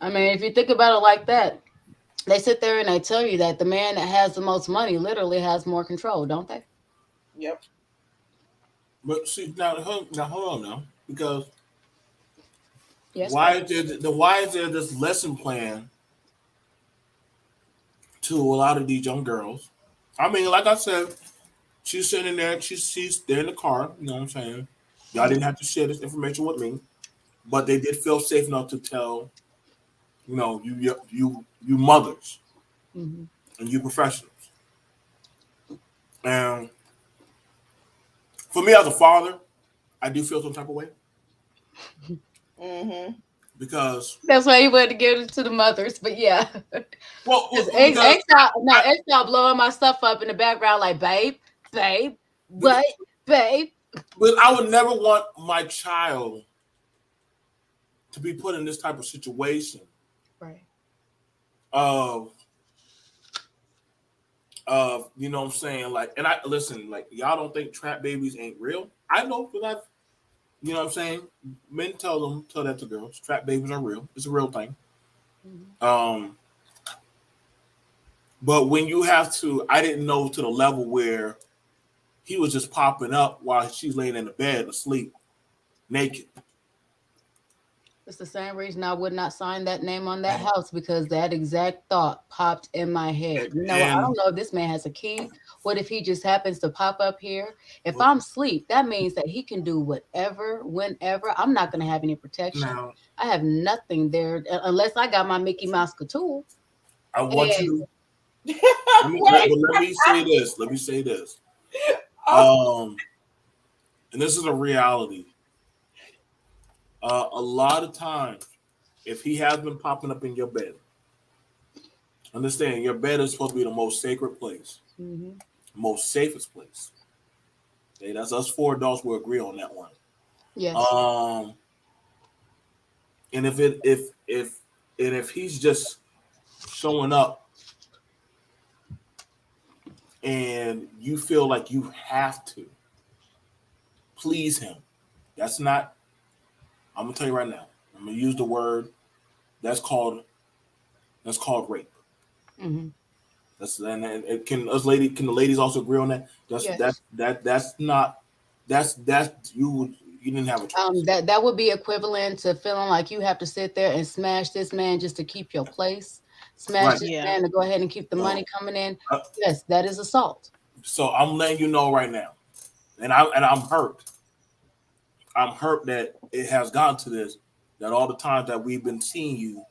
I mean, if you think about it like that, they sit there and they tell you that the man that has the most money literally has more control, don't they? Yep. But see now hold on now because Yes, babe. why is there this lesson plan to a lot of these young girls? I mean, like I said, she's sitting there, she's there in the car. You know what I'm saying? Y'all didn't have to share this information with me, but they did feel safe enough to tell you mothers Mm-hmm. and you professionals. And for me as a father, I do feel some type of way Mm-hmm. because That's why he wanted to give it to the mothers, but yeah. Because because X start blowing my stuff up in the background, like, babe, babe, because what, babe? I would never want my child to be put in this type of situation Right. of you know what I'm saying, like, and I listen, like, y'all don't think trap babies ain't real. I know because I've, you know what I'm saying, men tell that to girls, trap babies are real. It's a real thing. Mm-hmm. um but when you have to, I didn't know to the level where he was just popping up while she's laying in the bed asleep naked. It's the same reason I would not sign that name on that house because that exact thought popped in my head. You know, I And don't know if this man has a key. What if he just happens to pop up here? If I'm asleep, that means that he can do whatever, whenever. I'm not going to have any protection. now I have nothing there unless I got my Mickey Mouse tool. I want And you. Wait. Let me say this. Let me say this. Oh, Um, and this is a reality. A lot of times, if he has been popping up in your bed, understand your bed is supposed to be the most sacred place, mhm, most safest place. Okay, that's us four adults will agree on that one. yes, Um, and if he's just showing up and you feel like you have to please him, that's not. I'm gonna tell you right now. I'm gonna use the word that's called rape. hmm, That's and it can the ladies also agree on that? yes. That's not that's you didn't have a choice. That would be equivalent to feeling like you have to sit there and smash this man just to keep your place, smash Right. this Yeah. man to go ahead and keep the So money coming in. uh, Yes, that is assault. so I'm letting you know right now, and I'm hurt. I'm hurt that it has gotten to this. That all the times that we've been seeing you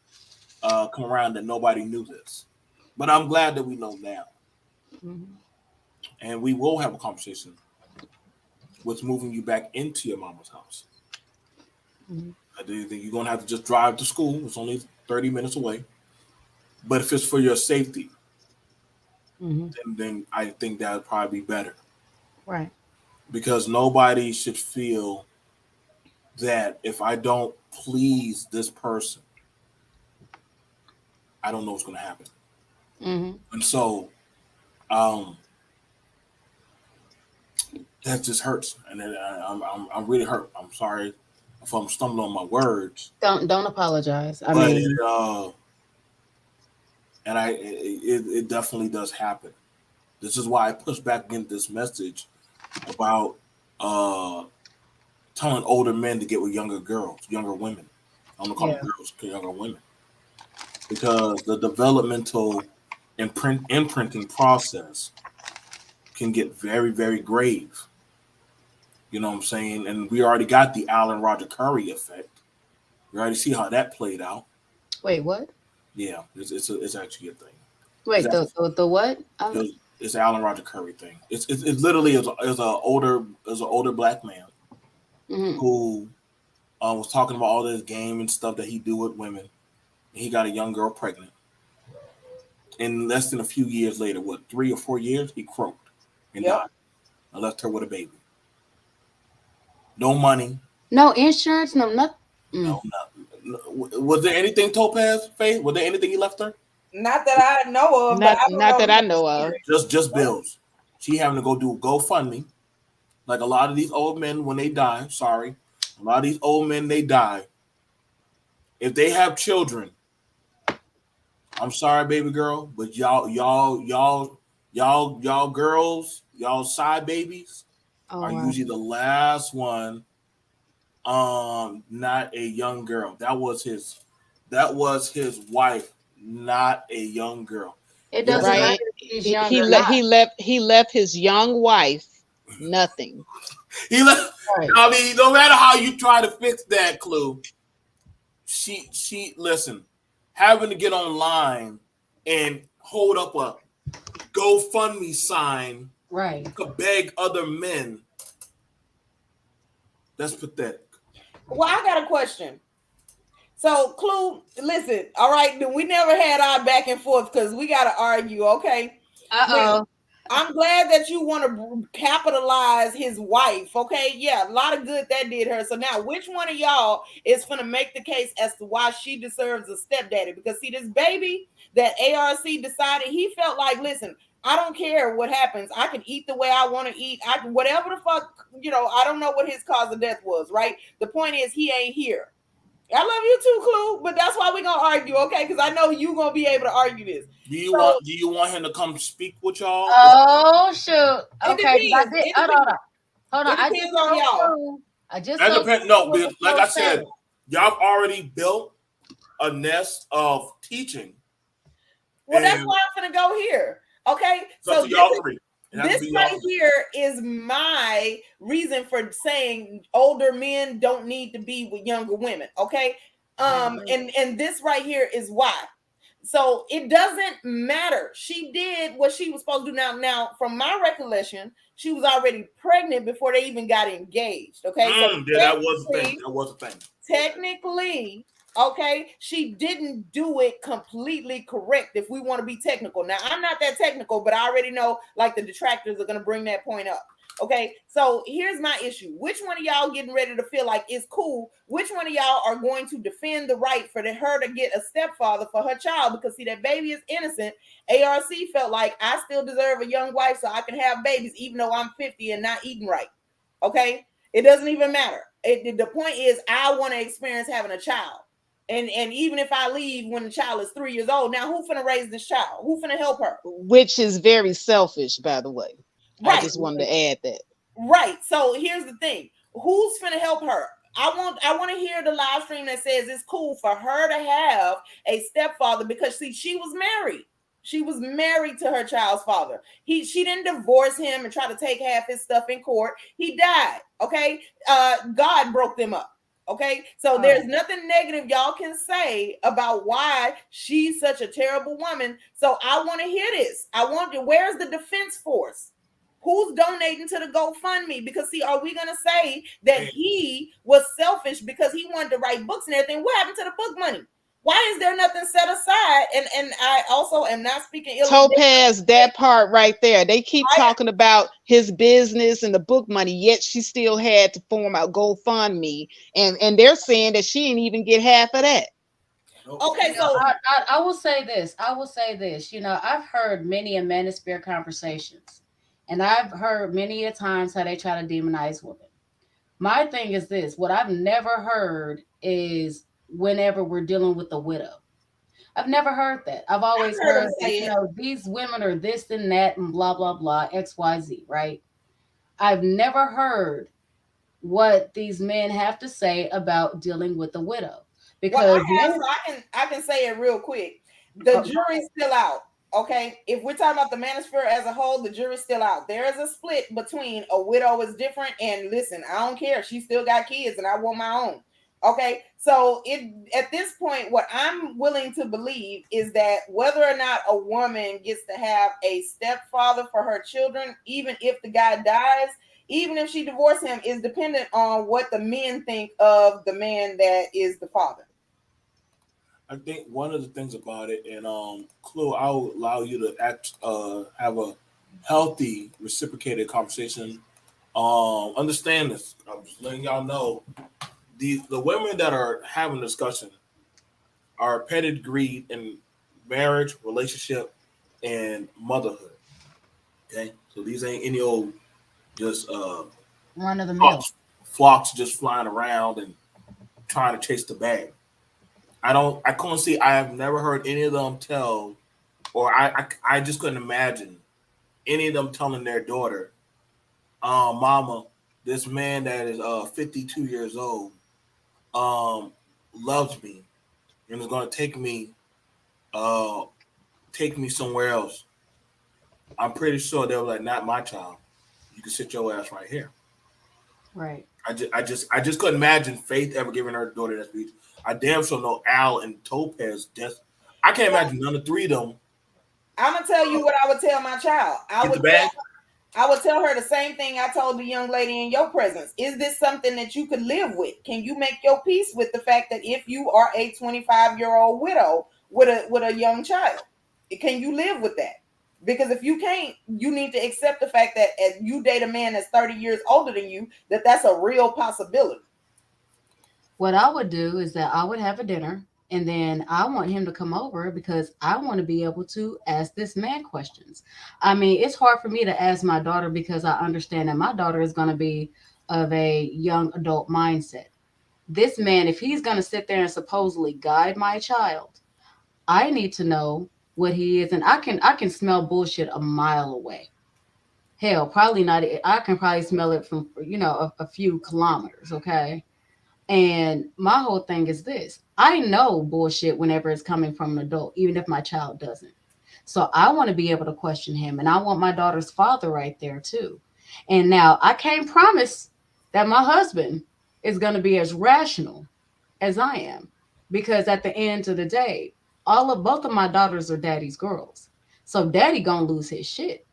come around, that nobody knew this. But I'm glad that we know now, Hmm. and we will have a conversation with moving you back into your mama's house. Hmm. I do think you're gonna have to just drive to school. It's only 30 minutes away. But if it's for your safety, Hmm. then I think that would probably be better Right. because nobody should feel that if I don't please this person, I don't know what's going to happen. Hmm. And so um, that just hurts, and I'm really hurt. I'm sorry if I'm stumbling on my words, Don't apologize. I but mean, it definitely does happen. This is why I push back against this message about uh, telling older men to get with younger girls, younger women. I'm gonna call them yeah. girls, younger women, because the developmental imprinting process can get very, very grave. You know what I'm saying? And we already got the Allen Roger Curry effect. We already see how that played out. Wait, what? Yeah, it's actually a thing. It's Wait, the what? it's an Allen Roger Curry thing. It's literally is a older black man Hmm. who was talking about all this game and stuff that he do with women. And he got a young girl pregnant. And less than a few years later, what 3 or 4 years, he croaked and yep. died. I left her with a baby. No money, No insurance, no nothing. Mm. no nothing. Was there anything Topaz Faith? Was there anything he left her? Not that I know of, but I don't Not know that if I that's know of. secret. Just bills. She having to go do GoFundMe. Like a lot of these old men when they die. Sorry, a lot of these old men they die. If they have children, I'm sorry, baby girl, but y'all girls, y'all side babies Oh are wow. usually the last one. Not a young girl. That was his wife, not a young girl. It Yes, doesn't matter that Right. if she's young or not. He left his young wife nothing. he left. Right. I mean, no matter how you try to fix that clue, she listen, having to get online and hold up a GoFundMe sign Right. to beg other men. That's pathetic. Well, I got a question. So, Clue, listen, all right, we never had our back and forth because we got to argue, okay? Now, Uh-oh. I'm glad that you want to capitalize his wife, okay? Yeah, a lot of good that did her. So now, which one of y'all is going to make the case as to why she deserves a stepdaddy? Because see, this baby that ARC decided, he felt like, listen, I don't care what happens. I can eat the way I want to eat. I can, whatever the fuck, I don't know what his cause of death was, right? The point is, he ain't here. I love you too, Clue, but that's why we're gonna argue, okay? Because I know you gonna be able to argue this. So Do you want him to come speak with y'all? Oh shoot. it Okay, because I depends. did It hold on. depends. Hold on. It I just depends on told y'all. Clue. I just That told depends. Clue No, what because the like flow I said, said. Y'all have already built a nest of teaching, Well, that's and why I'm gonna go here. Okay, it's up so to y'all three. It has to this be y'all right three. here is my reason for saying older men don't need to be with younger women. Okay, I agree. and this right here is why. So it doesn't matter. She did what she was supposed to do. Now, from my recollection, she was already pregnant before they even got engaged. Okay, so Yeah, that was the thing. technically, That was the thing. technically, okay, she didn't do it completely correct if we want to be technical. Now, I'm not that technical, but I already know like the detractors are going to bring that point up. Okay, so here's my issue. Which one of y'all getting ready to feel like it's cool? Which one of y'all are going to defend the right for her to get a stepfather for her child? Because see, that baby is innocent. ARC felt like I still deserve a young wife so I can have babies even though I'm 50 and not eating right. Okay, it doesn't even matter. The point is, I want to experience having a child. And even if I leave when the child is 3 years old, now who finna raise this child? Who finna help her? Which is very selfish, by the way. I Right, just wanted to add that. right. So here's the thing: who's finna help her? I want to hear the live stream that says it's cool for her to have a stepfather because see, she was married. She was married to her child's father. She didn't divorce him and try to take half his stuff in court. He died. Okay. God broke them up. Okay. So there's Oh, nothing negative y'all can say about why she's such a terrible woman. So I want to hear this. I want to, where's the defense force? Who's donating to the GoFundMe? Because see, are we gonna say that And he was selfish because he wanted to write books and everything? What happened to the book money? Why is there nothing set aside? And I also am not speaking ill of this. Topaz, that part right there. They keep I, talking about his business and the book money, yet she still had to form a GoFundMe, and they're saying that she didn't even get half of that. nope. okay, you know, so I will say this. I will say this. You know, I've heard many a manosphere conversations, and I've heard many a times how they try to demonize women. My thing is this: what I've never heard is whenever we're dealing with the widow. I've never heard that. I've I always heard him heard that, say you it. know, these women are this and that and blah blah blah XYZ. Right? I've never heard what these men have to say about dealing with the widow Well, because I have, many. so I can say it real quick. The Oh, jury's still out. Okay, if we're talking about the manosphere as a whole, the jury's still out. There is a split between a widow is different, and listen, I don't care. She still got kids, and I want my own. Okay, so it at this point, what I'm willing to believe is that whether or not a woman gets to have a stepfather for her children, even if the guy dies, even if she divorced him, is dependent on what the men think of the man that is the father. I think one of the things about it, and Clue, I'll allow you to have a healthy, reciprocated conversation. Understand this. I'm just letting y'all know the women that are having discussion are pedigreed in marriage, relationship, and motherhood. Okay, so these ain't any old just run of the mill. flocks, flocks just flying around and trying to chase the bag. I couldn't see. I have never heard any of them tell, or I just couldn't imagine any of them telling their daughter, "Mama, this man that is 52 years old, um, loves me and is going to uh, take me somewhere else." I'm pretty sure they were like, "Not my child. You can sit your ass right here." Right. I just couldn't imagine Faith ever giving her daughter that speech. I damn sure know Al and Topaz. I can't imagine none of three of them I'm gonna tell you what I would tell my child. get the bag. I would tell her the same thing I told the young lady in your presence. Is this something that you could live with? Can you make your peace with the fact that if you are a 25-year-old widow with a young child, can you live with that? Because if you can't, you need to accept the fact that as you date a man that's 30 years older than you, that's a real possibility. What I would do is that I would have a dinner and then I want him to come over because I want to be able to ask this man questions. I mean, it's hard for me to ask my daughter because I understand that my daughter is going to be of a young adult mindset. This man, if he's going to sit there and supposedly guide my child, I need to know what he is, and I can smell bullshit a mile away. Hell, probably not. I can probably smell it from a few kilometers. Okay, And my whole thing is this: I know bullshit whenever it's coming from an adult, even if my child doesn't. So I want to be able to question him, and I want my daughter's father right there too. And now I can't promise that my husband is going to be as rational as I am, because at the end of the day, all of both of my daughters are daddy's girls. So daddy gonna lose his shit.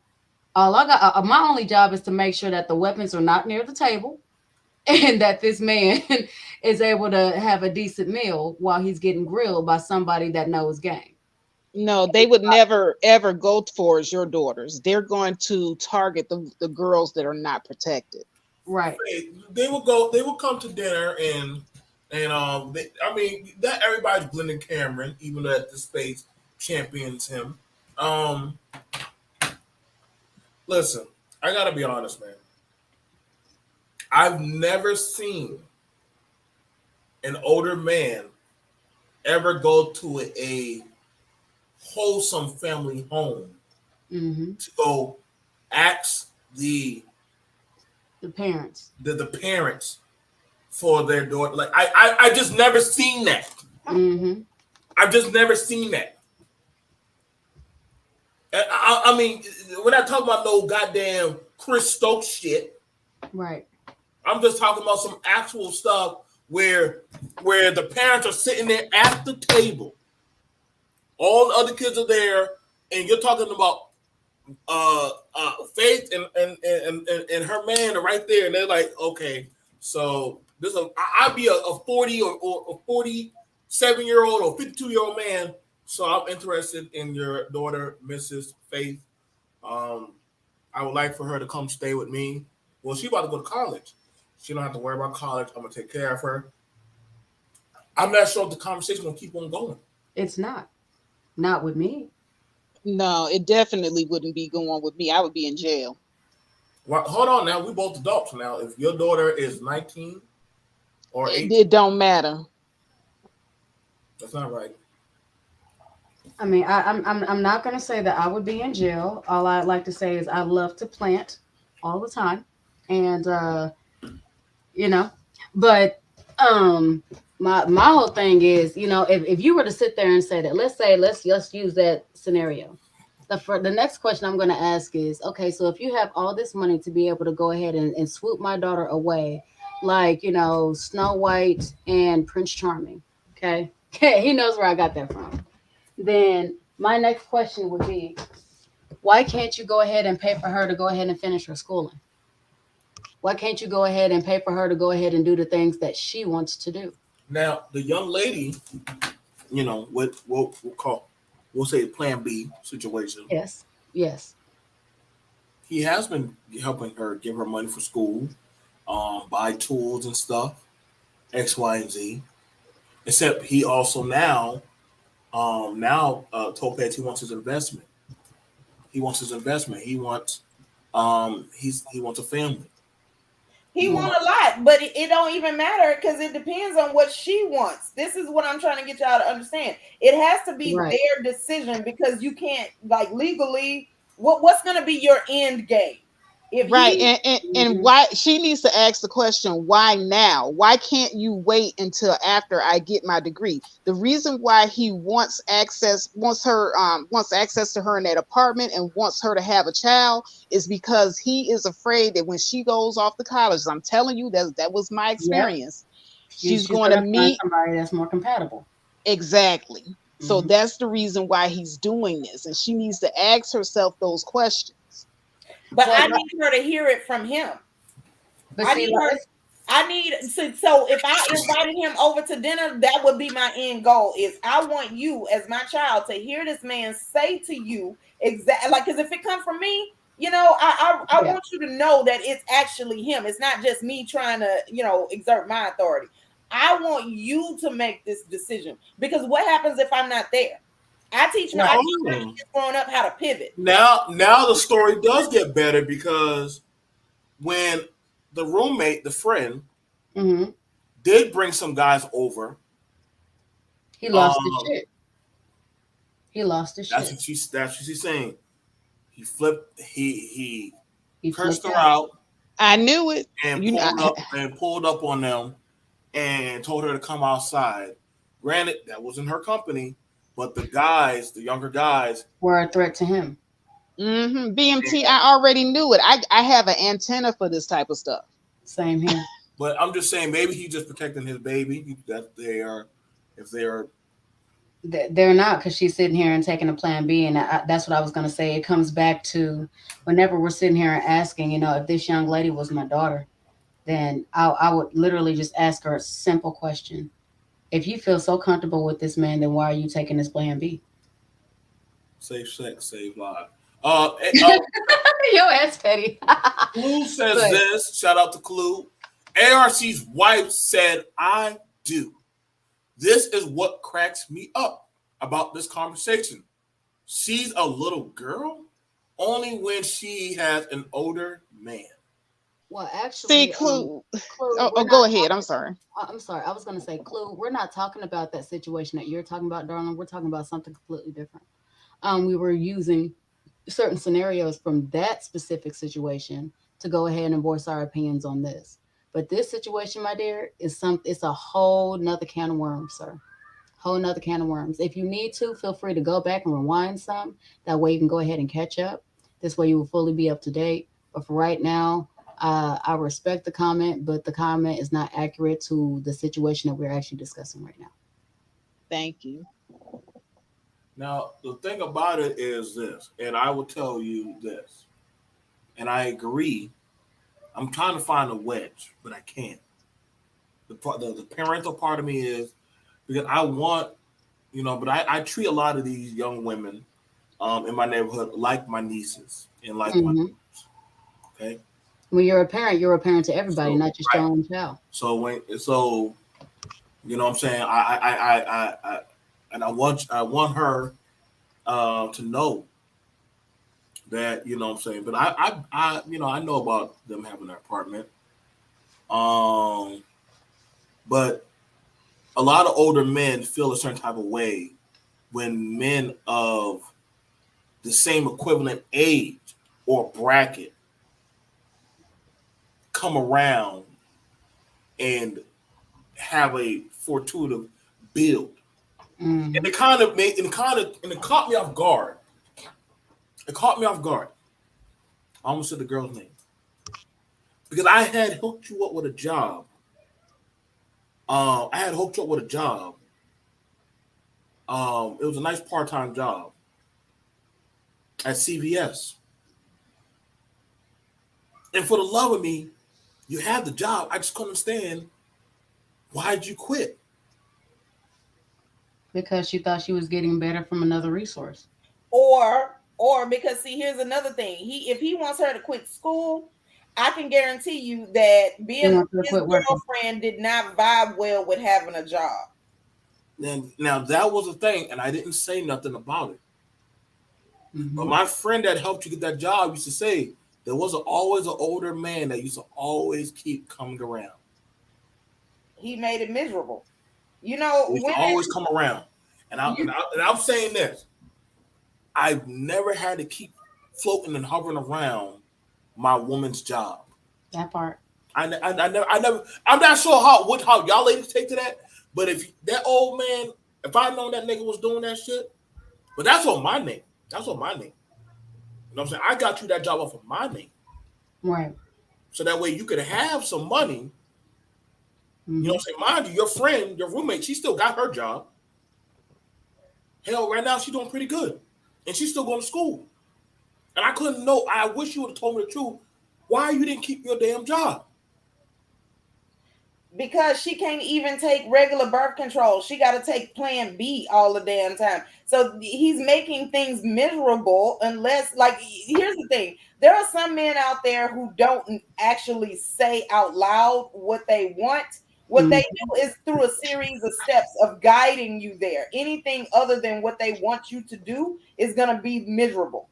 All I got, my only job is to make sure that the weapons are not near the table, and that this man is able to have a decent meal while he's getting grilled by somebody that knows game. No, they would never ever go towards your daughters. They're going to target the girls that are not protected. Right. They will go. They will come to dinner and I mean that everybody's blending Cameron, even though the space champions him. Um, Listen, I gotta be honest, man. I've never seen an older man ever go to a wholesome family home Mm-hmm. to go ask The parents. the parents for their daughter. Like I just never seen that. Mm-hmm. I've just never seen that. I mean, we're not talking about no goddamn Chris Stokes shit. Right. I'm just talking about some actual stuff where the parents are sitting there at the table, all the other kids are there, and you're talking about Faith and her man are right there, and they're like, okay, so this I'd be a 40 or a 47-year-old or 52-year-old man, so I'm interested in your daughter, Mrs. Faith. Um, I would like for her to come stay with me. Well, she about to go to college. She don't have to worry about college. I'm gonna take care of her. I'm not sure if the conversation will keep on going. It's not. Not with me. No, it definitely wouldn't be going with me. I would be in jail. Well, hold on now. We both adults now. If your daughter is 19 or It, 18, it don't matter. that's not right. I mean, I'm not gonna say that I would be in jail. All I'd like to say is I love to plant all the time, and you know, but um, my whole thing is, if you were to sit there and say that, let's say let's use that scenario. The next question I'm going to ask is, okay, so if you have all this money to be able to go ahead and swoop my daughter away, like, Snow White and Prince Charming, okay? He knows where I got that from. Then my next question would be, why can't you go ahead and pay for her to go ahead and finish her schooling? Why can't you go ahead and pay for her to go ahead and do the things that she wants to do? Now, the young lady, what we'll call, we'll say Plan B situation. Yes. Yes. He has been helping her give her money for school, buy tools and stuff, X, Y, and Z. Except he also now told Pets he wants his investment. He wants his investment. He wants a family. He He want wants a lot, but it don't even matter because it depends on what she wants. This is what I'm trying to get y'all to understand. It has to be Right. their decision because you can't like legally. What's going to be your end game? If Right. he And Hmm. why she needs to ask the question, why now? Why can't you wait until after I get my degree? The reason why he wants access to her in that apartment and wants her to have a child is because he is afraid that when she goes off to college, I'm telling you that was my Yep. experience. She's She's going to gonna find meet somebody that's more compatible. exactly. So Hmm. that's the reason why he's doing this. And she needs to ask herself those questions. but Well, I need her to hear it from him. but I see, need like, her. I need so if I invited him over to dinner, that would be my end goal. Is I want you as my child to hear this man say to you exactly like because if it comes from me, I yeah, want you to know that it's actually him. It's not just me trying to exert my authority. I want you to make this decision because what happens if I'm not there? I right. teach my oh, kids growing up how to pivot. now the story does get better because when the roommate, the friend, Hmm. did bring some guys over, He lost his um, shit. He lost his shit. that's what she's saying. He flipped. He He cursed flipped her out. out I knew it. and You know, pulled up on them. and told her to come outside. Granted, that was in her company, but the guys, the younger guys, Were a threat to him. BMT, I already knew it. I have an antenna for this type of stuff. Same here. but I'm just saying maybe he's just protecting his baby. That they are, if they are, They're not, because she's sitting here and taking a plan B, and that's what I was going to say. It comes back to whenever we're sitting here and asking, if this young lady was my daughter, then I would literally just ask her a simple question: if you feel so comfortable with this man, then why are you taking this plan B? save sex, save lives. Yo, ass petty. Clue says But this. Shout out to Clue. ARC's wife said, "I do." This is what cracks me up about this conversation. She's a little girl only when she has an older man. well, See, actually, Clue. Clue, Oh, we're go not ahead. I'm talking. sorry. I'm sorry. I was going to say, Clue, we're not talking about that situation that you're talking about, darling. We're talking about something completely different. We were using certain scenarios from that specific situation to go ahead and voice our opinions on this. But this situation, my dear, it's a whole nother can of worms, sir. Whole nother can of worms. If you need to, feel free to go back and rewind some. That way you can go ahead and catch up. This way you will fully be up to date. But for right now, I respect the comment, but the comment is not accurate to the situation that we're actually discussing right now. Thank you. Now, the thing about it is this, and I will tell you this, and I agree. I'm trying to find a wedge, but I can't. The parental part of me is because I want, but I treat a lot of these young women in my neighborhood like my nieces and like my Hmm. daughters. Okay, When you're a parent to everybody, so not just your right, own child. so what I'm saying. I and I want her to know that what I'm saying. But I know about them having an apartment. Um, but a lot of older men feel a certain type of way when men of the same equivalent age or bracket come around and have a fortuitous build. And Hmm. it kind of made and it caught me off guard. It caught me off guard. I almost said the girl's name. Because I had hooked you up with a job. I had hooked you up with a job. It was a nice part-time job at CVS. And for the love of me, you had the job. I just couldn't understand why'd you quit. Because she thought she was getting better from another resource. Or because see, here's another thing. If he wants her to quit school, I can guarantee you that He being wants her to his quit working. girlfriend did not vibe well with having a job. And now that was a thing, and I didn't say nothing about it. But Hmm. my friend that helped you get that job used to say there was always an older man that used to always keep coming around. He made it miserable. He used to Women, always come around. And I and, you, I, and I'm saying this. I've never had to keep floating and hovering around my woman's job. That part. I never. I'm not sure how y'all ladies take to that. But if that old man, if I known that nigga was doing that shit, but that's on my name. That's on my name. You know what I'm saying? I got you that job off of my name, Right. so that way you could have some money. You know Hmm. what I'm saying? Mind you, your friend, your roommate, she still got her job. Hell, right now she's doing pretty good, and she's still going to school. And I couldn't know. I wish you would have told me the truth. Why you didn't keep your damn job? because she can't even take regular birth control. She got to take Plan B all the damn time. So he's making things miserable unless, like, here's the thing. There are some men out there who don't actually say out loud what they want. What they Hmm. do is through a series of steps of guiding you there. Anything other than what they want you to do is going to be miserable.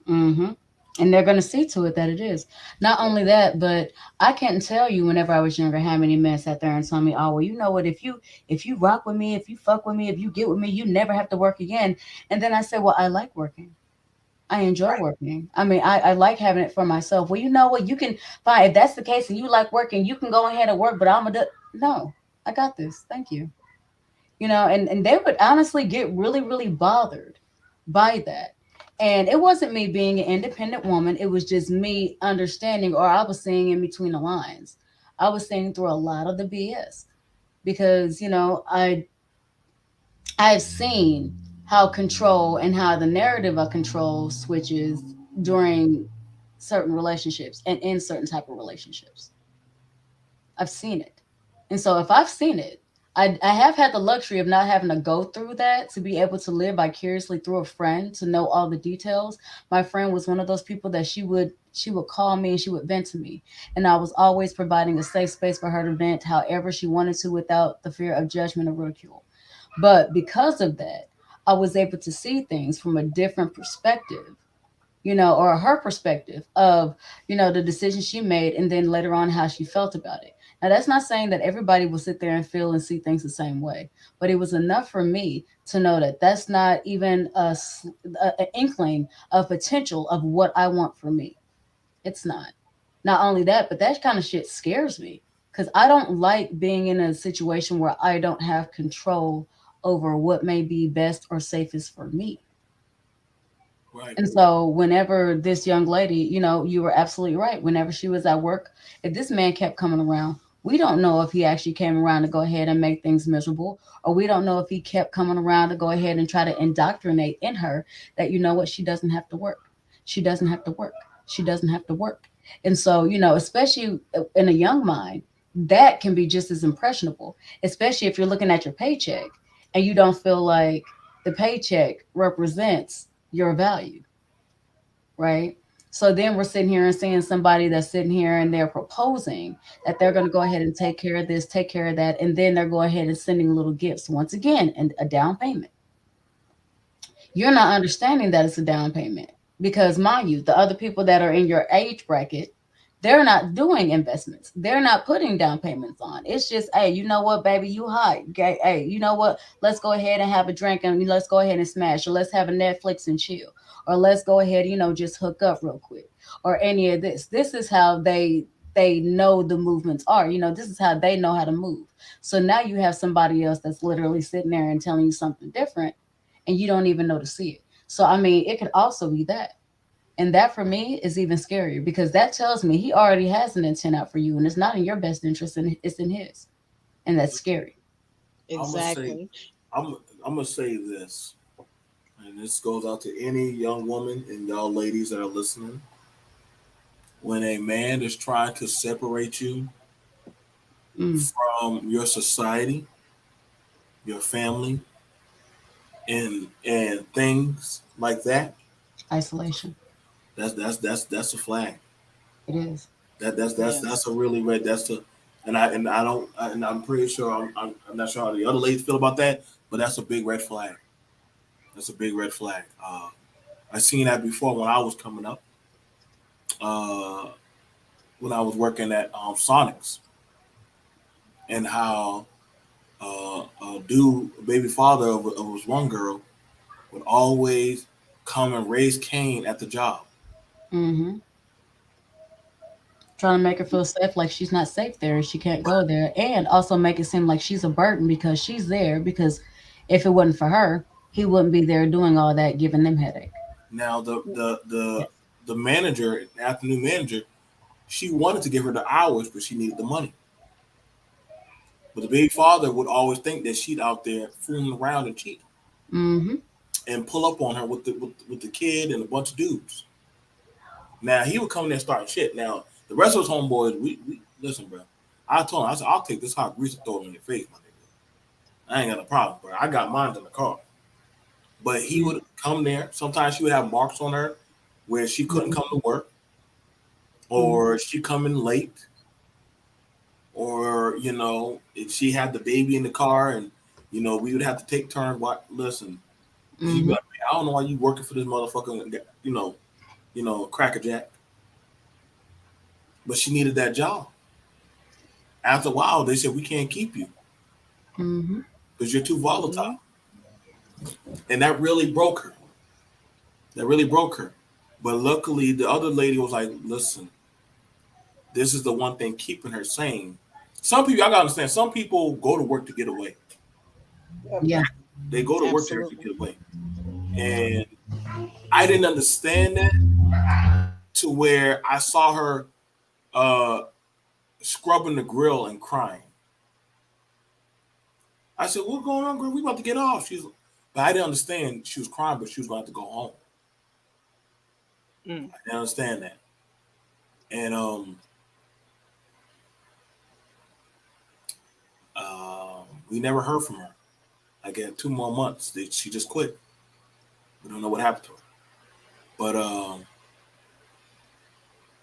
Hmm. And they're going to see to it that it is. Not only that, but I can't tell you whenever I was younger how many men sat there and told me, "Oh, well, you know what? If you rock with me, if you fuck with me, if you get with me, you never have to work again." And then I said, "Well, I like working. I enjoy Right. working. I mean, I like having it for myself." Well, you know what? You can fine if that's the case, and you like working, you can go ahead and work. But I'm a no. I got this. Thank you. You know, and they would honestly get really, really bothered by that. And it wasn't me being an independent woman, it was just me understanding, or I was seeing in between the lines. I was seeing through a lot of the BS because, I've seen how control and how the narrative of control switches during certain relationships and in certain type of relationships. I've seen it. And so if I've seen it, I have had the luxury of not having to go through that to be able to live vicariously through a friend to know all the details. My friend was one of those people that she would call me and she would vent to me. And I was always providing a safe space for her to vent however she wanted to without the fear of judgment or ridicule. But because of that, I was able to see things from a different perspective, or her perspective of, the decision she made and then later on how she felt about it. Now, that's not saying that everybody will sit there and feel and see things the same way, but it was enough for me to know that that's not even an inkling of potential of what I want for me. It's not. Not only that, but that kind of shit scares me because I don't like being in a situation where I don't have control over what may be best or safest for me. Right. And so, whenever this young lady, you were absolutely right. Whenever she was at work, if this man kept coming around, we don't know if he actually came around to go ahead and make things miserable, or we don't know if he kept coming around to go ahead and try to indoctrinate in her that, what, she doesn't have to work. She doesn't have to work. She doesn't have to work. And so, especially in a young mind, that can be just as impressionable, especially if you're looking at your paycheck and you don't feel like the paycheck represents your value, right? So then we're sitting here and seeing somebody that's sitting here and they're proposing that they're going to go ahead and take care of this, take care of that, and then they're going ahead and sending little gifts once again and a down payment. You're not understanding that it's a down payment because, mind you, the other people that are in your age bracket, they're not doing investments. They're not putting down payments on. It's just, hey, you know what, baby, you hot. Okay, hey, you know what? Let's go ahead and have a drink and let's go ahead and smash, or let's have a Netflix and chill, or let's go ahead, just hook up real quick, or any of this. This is how they know the movements are. This is how they know how to move. So now you have somebody else that's literally sitting there and telling you something different and you don't even know to see it. So I mean, it could also be that. And that for me is even scarier because that tells me he already has an intent out for you and it's not in your best interest and it's in his. And that's scary. I'm gonna say, Exactly. I'm I'm gonna say this, and this goes out to any young woman and y'all ladies that are listening. When a man is trying to separate you Mm, from your society, your family, and things like that, isolation. that's a flag. It is. That's a Yes. really red. That's a and I don't and I'm pretty sure I'm not sure how the other ladies feel about that, but that's a big red flag. That's a big red flag. I seen that before when I was coming up. Uh, when I was working at Sonics, and how a dude, a baby father of was one girl, would always come and raise Cain at the job. Mm-hmm. Trying to make her feel safe, like she's not safe there and she can't go there. And also make it seem like she's a burden because she's there. Because if it wasn't for her, he wouldn't be there doing all that, giving them headache. Now Yes. the manager, the afternoon manager, she wanted to give her the hours, but she needed the money. But the baby father would always think that she'd out there fooling around and cheating, Mm-hmm. and pull up on her with the kid and a bunch of dudes. Now he would come in there and start shit. Now the rest of his homeboys, we listen, bro. I told him, I said, I'll take this hot grease and throw it in your face, my nigga. I ain't got a problem, bro. I got mine in the car. But he would come there. Sometimes she would have marks on her where she couldn't come to work, Mm-hmm. or she coming late, or if she had the baby in the car, and we would have to take turns. What? Listen, he'd be Mm-hmm. like, I don't know why you working for this motherfucker, crackerjack. But she needed that job. After a while, they said we can't keep you Mm-hmm. because you're too Hmm. volatile, and that really broke her. That really broke her. But luckily, the other lady was like, "Listen, this is the one thing keeping her sane. some people, I gotta understand. Some people go to work to get away. Yep. Yeah. They go to work to actually Absolutely. get away, and I didn't understand that to where I saw her uh, scrubbing the grill and crying. I said, "What's going on, girl? We about to get off." But I didn't understand she was crying, but she was going to have to go home. Mm. I didn't understand that, and we never heard from her. I get 2 more months. She just quit. We don't know what happened to her. But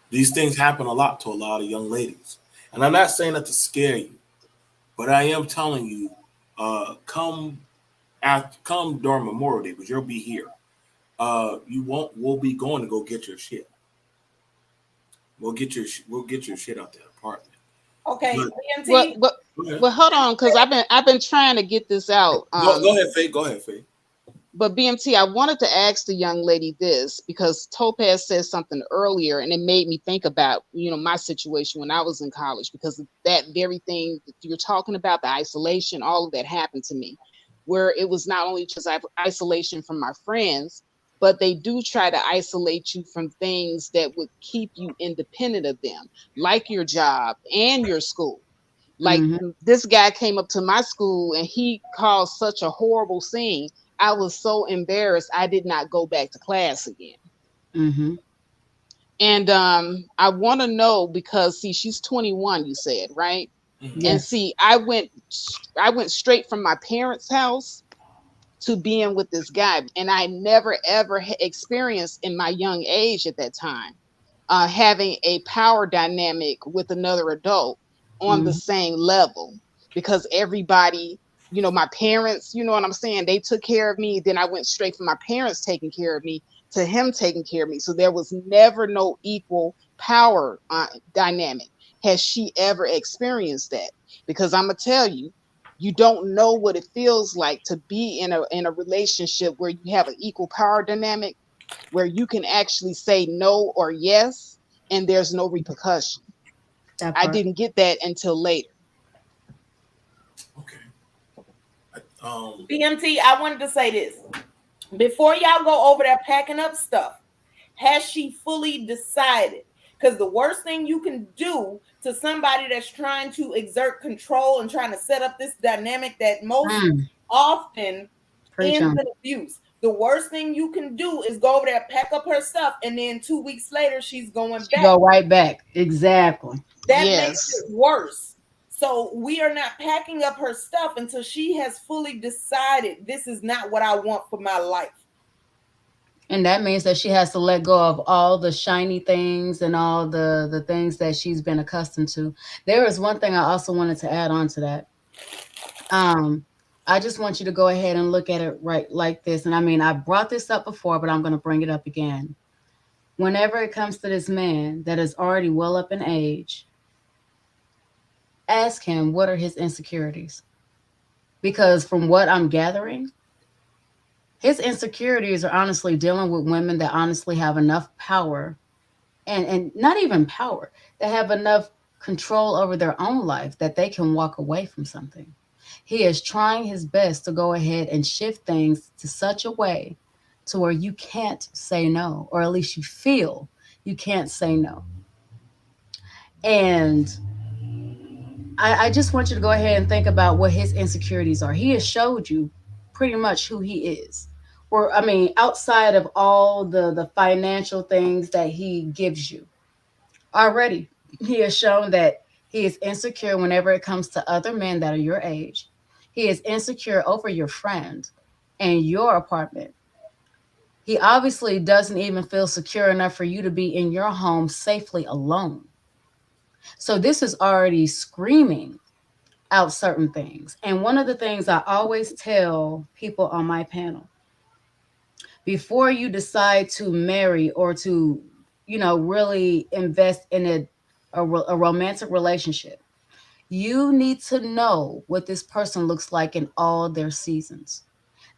these things happen a lot to a lot of young ladies, and I'm not saying that to scare you, but I am telling you, come during Memorial Day, because you'll be here. You won't. We'll be going to go get your shit. We'll get your shit out that apartment. Okay, But Well, BMT. but go ahead. well, hold on, because I've been trying to get this out. Go ahead, Faye. Go ahead, Faye. But BMT, I wanted to ask the young lady this because Topaz said something earlier, and it made me think about my situation when I was in college because of that very thing that you're talking about, the isolation, all of that happened to me, where it was not only just isolation from my friends, but they do try to isolate you from things that would keep you independent of them, like your job and your school. Like Mm-hmm. this guy came up to my school and he caused such a horrible scene. I was so embarrassed I did not go back to class again. Mm-hmm. And I want to know because see she's 21 you said, right? Mm-hmm. And Yes. see I went straight from my parents' house to being with this guy. And I never ever experienced in my young age at that time having a power dynamic with another adult on the Mm-hmm. same level because everybody, my parents, you know what I'm saying? They took care of me. Then I went straight from my parents taking care of me to him taking care of me. So there was never no equal power dynamic. Has she ever experienced that? Because I'm gonna tell you, you don't know what it feels like to be in a relationship where you have an equal power dynamic where you can actually say no or yes and there's no repercussion. That I part. didn't get that until later. Okay. BMT, I wanted to say this. Before y'all go over there packing up stuff, has she fully decided? Because the worst thing you can do to somebody that's trying to exert control and trying to set up this dynamic that most Mm. often Preach ends on. in abuse. The worst thing you can do is go over there, pack up her stuff, and then 2 weeks later, she's going She back. go right back. Exactly. That makes Yes. it worse. So we are not packing up her stuff until she has fully decided this is not what I want for my life. And that means that she has to let go of all the shiny things and all the things that she's been accustomed to. There is one thing I also wanted to add on to that. Um, I just want you to go ahead and look at it right like this. And I mean, I brought this up before, but I'm going to bring it up again. Whenever it comes to this man that is already well up in age, ask him what are his insecurities. Because from what I'm gathering, his insecurities are honestly dealing with women that honestly have enough power and not even power, that have enough control over their own life that they can walk away from something. He is trying his best to go ahead and shift things to such a way to where you can't say no, or at least you feel you can't say no. And I just want you to go ahead and think about what his insecurities are. He has showed you pretty much who he is. Or I mean, outside of all the financial things that he gives you already, he has shown that he is insecure whenever it comes to other men that are your age. He is insecure over your friend and your apartment. He obviously doesn't even feel secure enough for you to be in your home safely alone. So this is already screaming out certain things. And one of the things I always tell people on my panel, before you decide to marry or to, really invest in a romantic relationship, you need to know what this person looks like in all their seasons.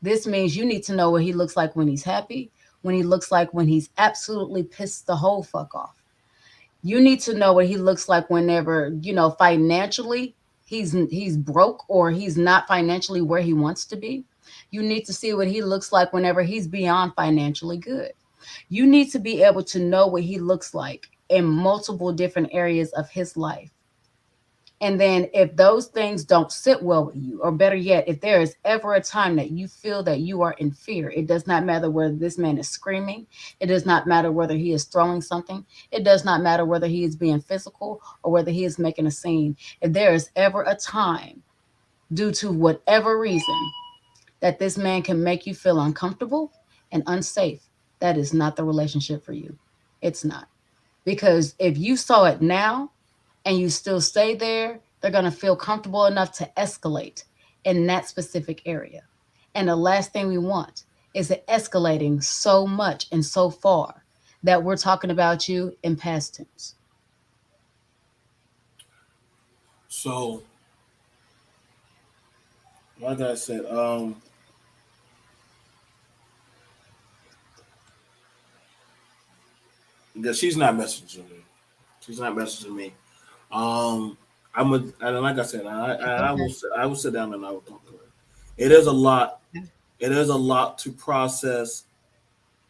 This means you need to know what he looks like when he's happy, when he looks like when he's absolutely pissed the whole fuck off. You need to know what he looks like whenever, financially he's broke or he's not financially where he wants to be. You need to see what he looks like whenever he's beyond financially good. You need to be able to know what he looks like in multiple different areas of his life. And then if those things don't sit well with you, or better yet, if there is ever a time that you feel that you are in fear, it does not matter whether this man is screaming, it does not matter whether he is throwing something, it does not matter whether he is being physical or whether he is making a scene. If there is ever a time, due to whatever reason, that this man can make you feel uncomfortable and unsafe, that is not the relationship for you. It's not. Because if you saw it now, and you still stay there, they're going to feel comfortable enough to escalate in that specific area. And the last thing we want is it escalating so much and so far that we're talking about you in past tense. So, like I said, because she's not messaging me. She's not messaging me. Um, and like I said, It's okay. I will sit down and I will talk to her. It is a lot. It is a lot to process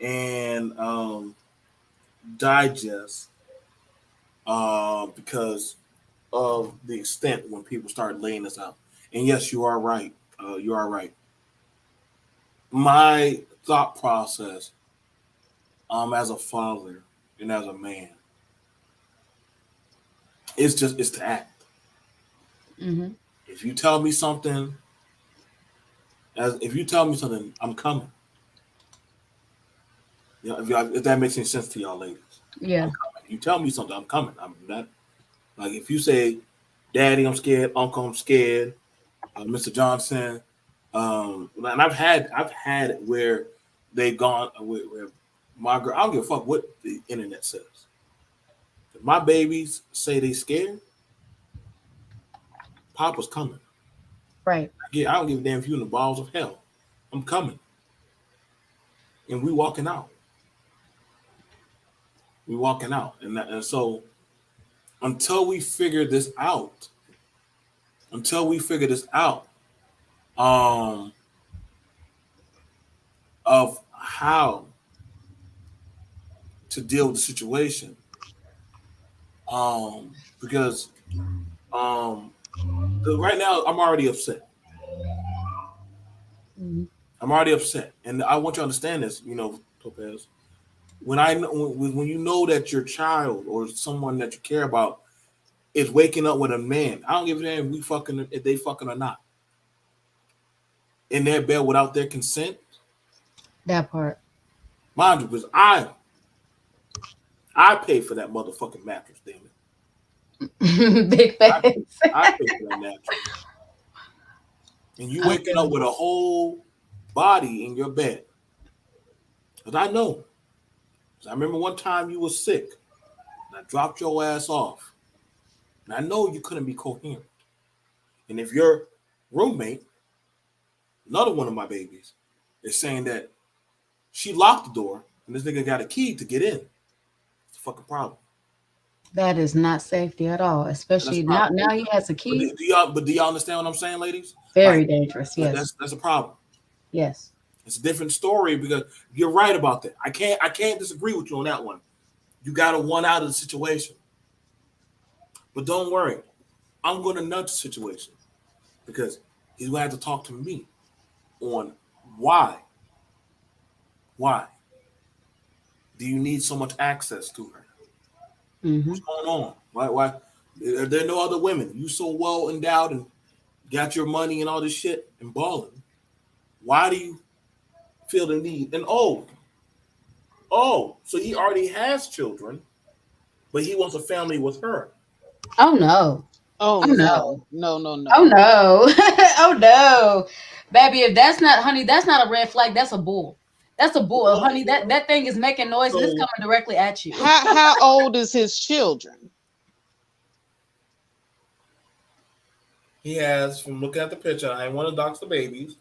and digest because of the extent when people start laying this out. And yes, you are right. You are right. My thought process, as a father and as a man, is to act. Mm-hmm. If you tell me something, if you tell me something, I'm coming. You know, if that makes any sense to y'all ladies, Yeah. I'm coming. You tell me something, I'm coming. I'm not like if you say, "Daddy, I'm scared," "Uncle, I'm scared," Mr. Johnson, and I've had it where they gone where my girl. I don't give a fuck what the internet says. If my babies say they scared, Papa's coming. Right. I don't give a damn if you in the balls of hell. I'm coming, and we walking out. We walking out, and so until we figure this out, until we figure this out, um, of how to deal with the situation, because um, right now I'm already upset. Mm-hmm. I'm already upset, and I want you to understand this. You know, Topaz. When you know that your child or someone that you care about is waking up with a man, I don't give a damn if they fucking or not in their bed without their consent. That part. Mind you, because I pay for that motherfucking mattress, damn it. Big I pay, face. I pay for that mattress, and you I waking feel up you. with a whole body in your bed. Cause I know. 'Cause I remember one time you were sick, and I dropped your ass off, and I know you couldn't be coherent. And if your roommate, another one of my babies, is saying that she locked the door and this nigga got a key to get in, it's a fucking problem. That is not safety at all, That's especially a now. problem. Now he has a But key. do y'all understand what I'm saying, ladies? Like Very dangerous. Yes. that's a problem. Yes. It's a different story because you're right about that. I can't disagree with you on that one. You got to one out of the situation. But don't worry, I'm going to nudge the situation because he's going to have to talk to me on why. Why do you need so much access to her? Mm-hmm. What's going on? Why are there no other women? You so well endowed and got your money and all this shit and balling. Why do you feel the need? And so he already has children, but he wants a family with her. Oh no. Oh Oh no. no, no, no, Oh no. no. Oh no. Baby, if that's not honey, that's not a red flag. That's a bull. That's a bull. Honey, that thing is making noise and it's So coming directly at you. How old is his children? he has, from looking at the picture, I want to dox the babies.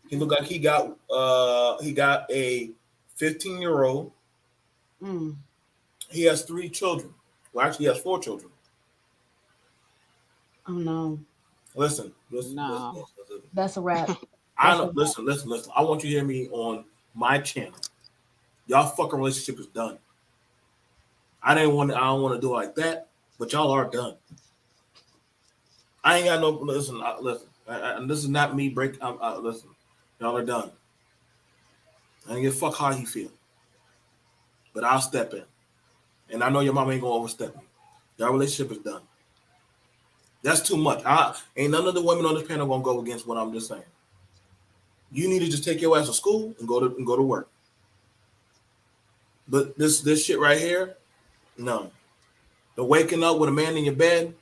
He looked like he got a 15-year-old. Mm. He has three children. Well, actually, he has 4 children. Oh no, Listen, listen, listen, No. listen, listen. that's a wrap. I That's a know. wrap. Listen, listen, listen. I want you to hear me on my channel. Y'all fucking relationship is done. I didn't want. I don't want to do it like that, but y'all are done. I ain't got no. Listen, listen. And this is not me break. Listen, y'all are done. I ain't give a fuck how he feel, but I'll step in, and I know your mama ain't gonna overstep me. Y'all relationship is done. That's too much. I ain't none of the women on this panel gonna go against what I'm just saying. You need to just take your ass to school and go to work. But this shit right here, no. The waking up with a man in your bed,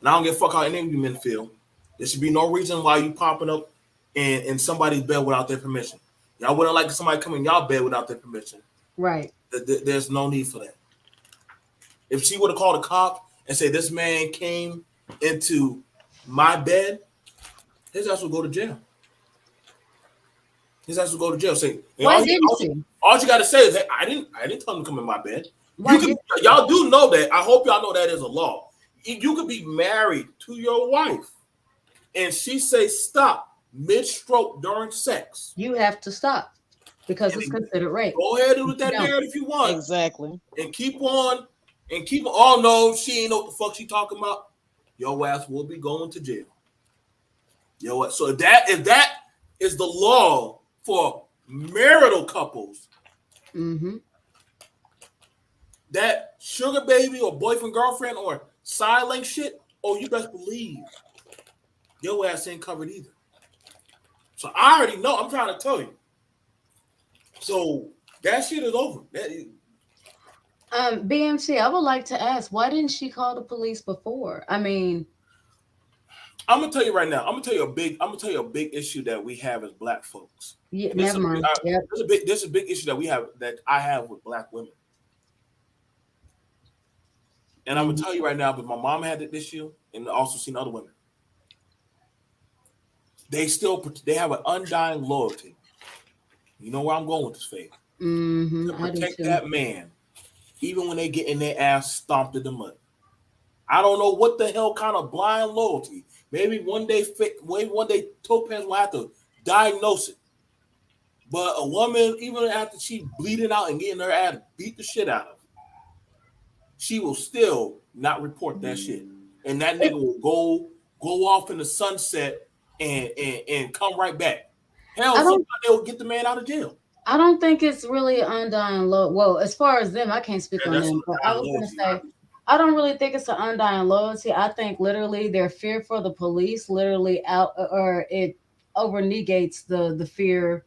and I don't give a fuck how any of you men feel. There should be no reason why you popping up in somebody's bed without their permission. Y'all wouldn't like somebody come in y'all bed without their permission. Right. There's no need for that. If she would have called a cop and said this man came into my bed, his ass would go to jail. His ass would go to jail. Say, Why didn't she? all you got to say is, hey, I didn't tell him to come in my bed. Why did? Y'all do know that. I hope y'all know that is a law. You could be married to your wife, and she say stop mid-stroke during sex. You have to stop because And it's considered rape. go ahead and with You that don't. married if you want, Exactly. and keep on and keep on. Oh no, she ain't know what the fuck she talking about. Your ass will be going to jail. You know what? So if that is the law for marital couples, Mm-hmm. that sugar baby or boyfriend girlfriend or side link shit, oh you best believe your ass ain't covered either. So I already know. I'm trying to tell you. So that shit is over. BMC, I would like to ask, why didn't she call the police before? I mean, I'm gonna tell you right now. I'm gonna tell you a big issue that we have as black folks. yeah, And never mind. Yep. this is a big issue that we have that I have with black women. And I'm gonna Mhm. tell you right now, but my mom had this issue, and also seen other women. They have an undying loyalty. You know where I'm going with this, faith, to I do protect too. that man, even when they get in their ass stomped in the mud. I don't know what the hell kind of blind loyalty. Maybe one day Topaz will have to diagnose it. But a woman, even after she bleeding out and getting her ass beat the shit out of, she will still not report that shit. And that nigga will go off in the sunset and come right back. Hell, I sometimes don't they'll get the man out of jail. I don't think it's really undying loyalty. Well, as far as them, I can't speak And on that's them, but I undying was gonna loyalty. say I don't really think it's an undying loyalty. I think literally their fear for the police literally out or it over negates the fear,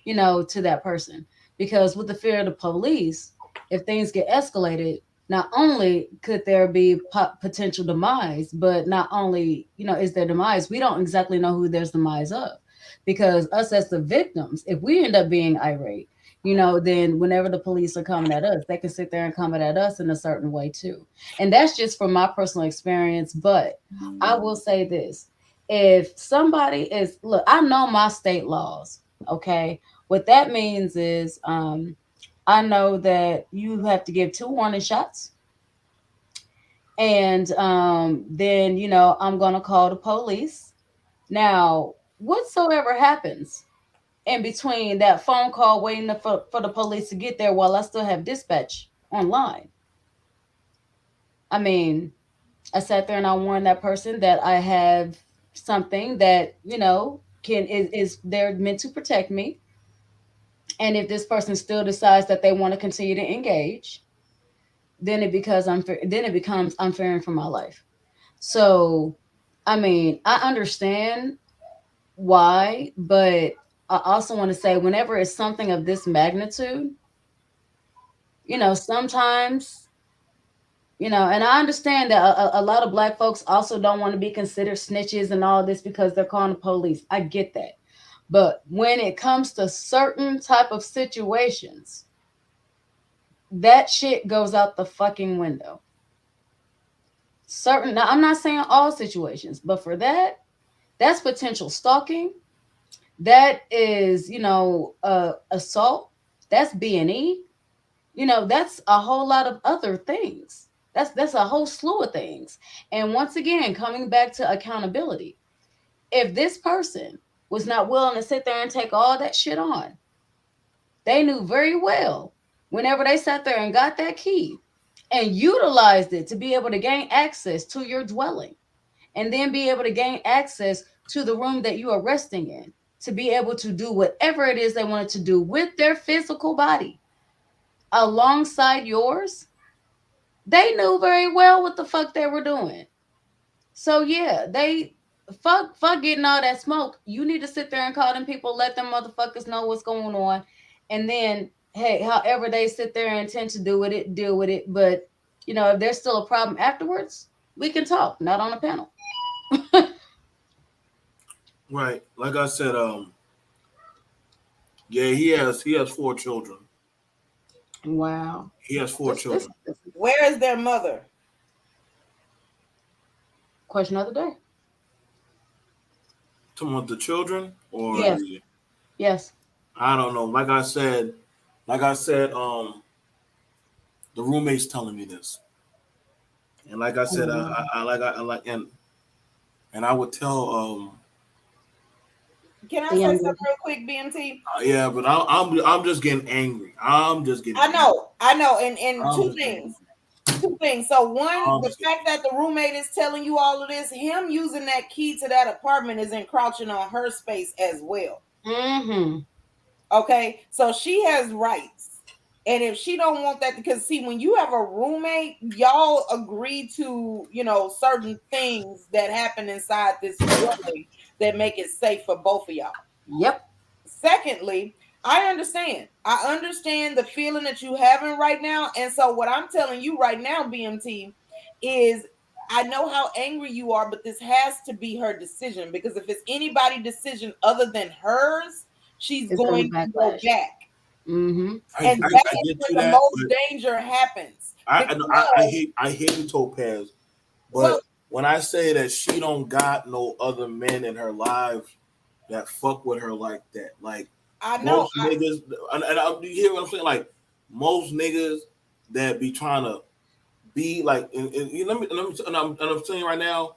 to that person. Because with the fear of the police, if things get escalated, not only could there be potential demise, but not only, is there demise, we don't exactly know who there's demise of. Because us as the victims, if we end up being irate, then whenever the police are coming at us, they can sit there and come at us in a certain way too. And that's just from my personal experience. But I will say this. If somebody is, look, I know my state laws, okay? What that means is I know that you have to give 2 warning shots. And then, I'm going to call the police. Now, whatsoever happens in between that phone call waiting for the police to get there while I still have dispatch online, I mean, I sat there and I warned that person that I have something that, is there meant to protect me. And if this person still decides that they want to continue to engage, then it becomes unfair for my life. So, I mean, I understand why, but I also want to say whenever it's something of this magnitude, sometimes, and I understand that a lot of black folks also don't want to be considered snitches and all this because they're calling the police. I get that. But when it comes to certain type of situations, that shit goes out the fucking window. Certain, now I'm not saying all situations, but for that's potential stalking. That is, assault. That's B&E. That's a whole lot of other things That's a whole slew of things. And once again, coming back to accountability, if this person was not willing to sit there and take all that shit on, they knew very well whenever they sat there and got that key and utilized it to be able to gain access to your dwelling and then be able to gain access to the room that you are resting in to be able to do whatever it is they wanted to do with their physical body alongside yours, they knew very well what the fuck they were doing. So yeah, they fuck getting all that smoke. You need to sit there and call them people, let them motherfuckers know what's going on, and then hey, however they sit there and intend to do with it, deal with it. But if there's still a problem afterwards, we can talk, not on a panel. Right. Like I said, yeah, he has 4 children. Wow. He has four children. Where is their mother? Question of the day. Talking about the children, or Yes. Yes. I don't know. The roommate's telling me this, and like I said, I like, and I would tell Can I The say younger. something real quick, BMT? yeah, but I'm just getting angry. I'm just getting. I know, and I'm two just getting things. Two things. So one, I'm the just fact that the roommate is telling you all of this, him using that key to that apartment is encroaching on her space as well. Mm-hmm. Okay, so she has rights, and if she don't want that, because see, when you have a roommate, y'all agree to certain things that happen inside this dwelling that make it safe for both of y'all. Yep. Secondly, I understand. I understand the feeling that you having right now. And so what I'm telling you right now, BMT, is I know how angry you are, but this has to be her decision, because if it's anybody's decision other than hers, she's It's gonna going to go backlash. back. Mm-hmm. And I, that I is get where you the that, most but danger happens. I I hate you, Topaz. Well, But when I say that she don't got no other men in her life that fuck with her like that, like I know. most niggas, you hear what I'm saying? Like most niggas that be trying to be like, and I'm saying right now,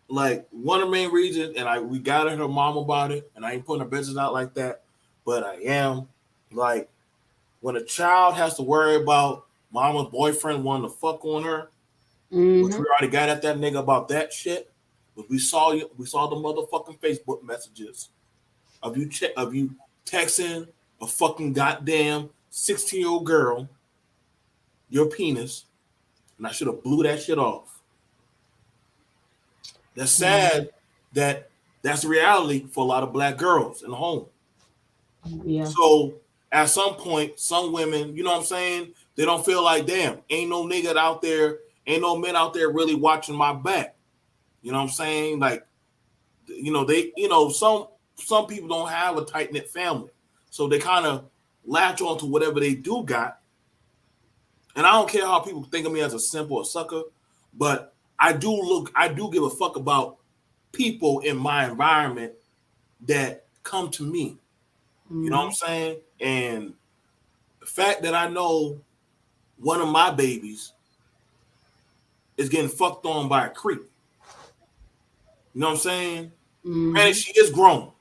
like one of the main reasons, and we got at her mom about it, and I ain't putting her business out like that, but I am like when a child has to worry about mama's boyfriend wanting to fuck on her, which Mm-hmm. we already got at that nigga about that shit. But we saw the motherfucking Facebook messages of you texting a fucking goddamn 16-year-old girl your penis, and I should have blew that shit off. That's sad that that's the reality for a lot of black girls in the home. Yeah. So at some point, some women, you know what I'm saying, they don't feel like, damn, ain't no nigga out there, ain't no men out there really watching my back. You know what I'm saying? Like, some people don't have a tight knit family, so they kind of latch on to whatever they do got. And I don't care how people think of me as a simp or a sucker, but I do give a fuck about people in my environment that come to me. You know what I'm saying? And the fact that I know one of my babies is getting fucked on by a creep. You know what I'm saying? Mm-hmm. Granted, she is grown,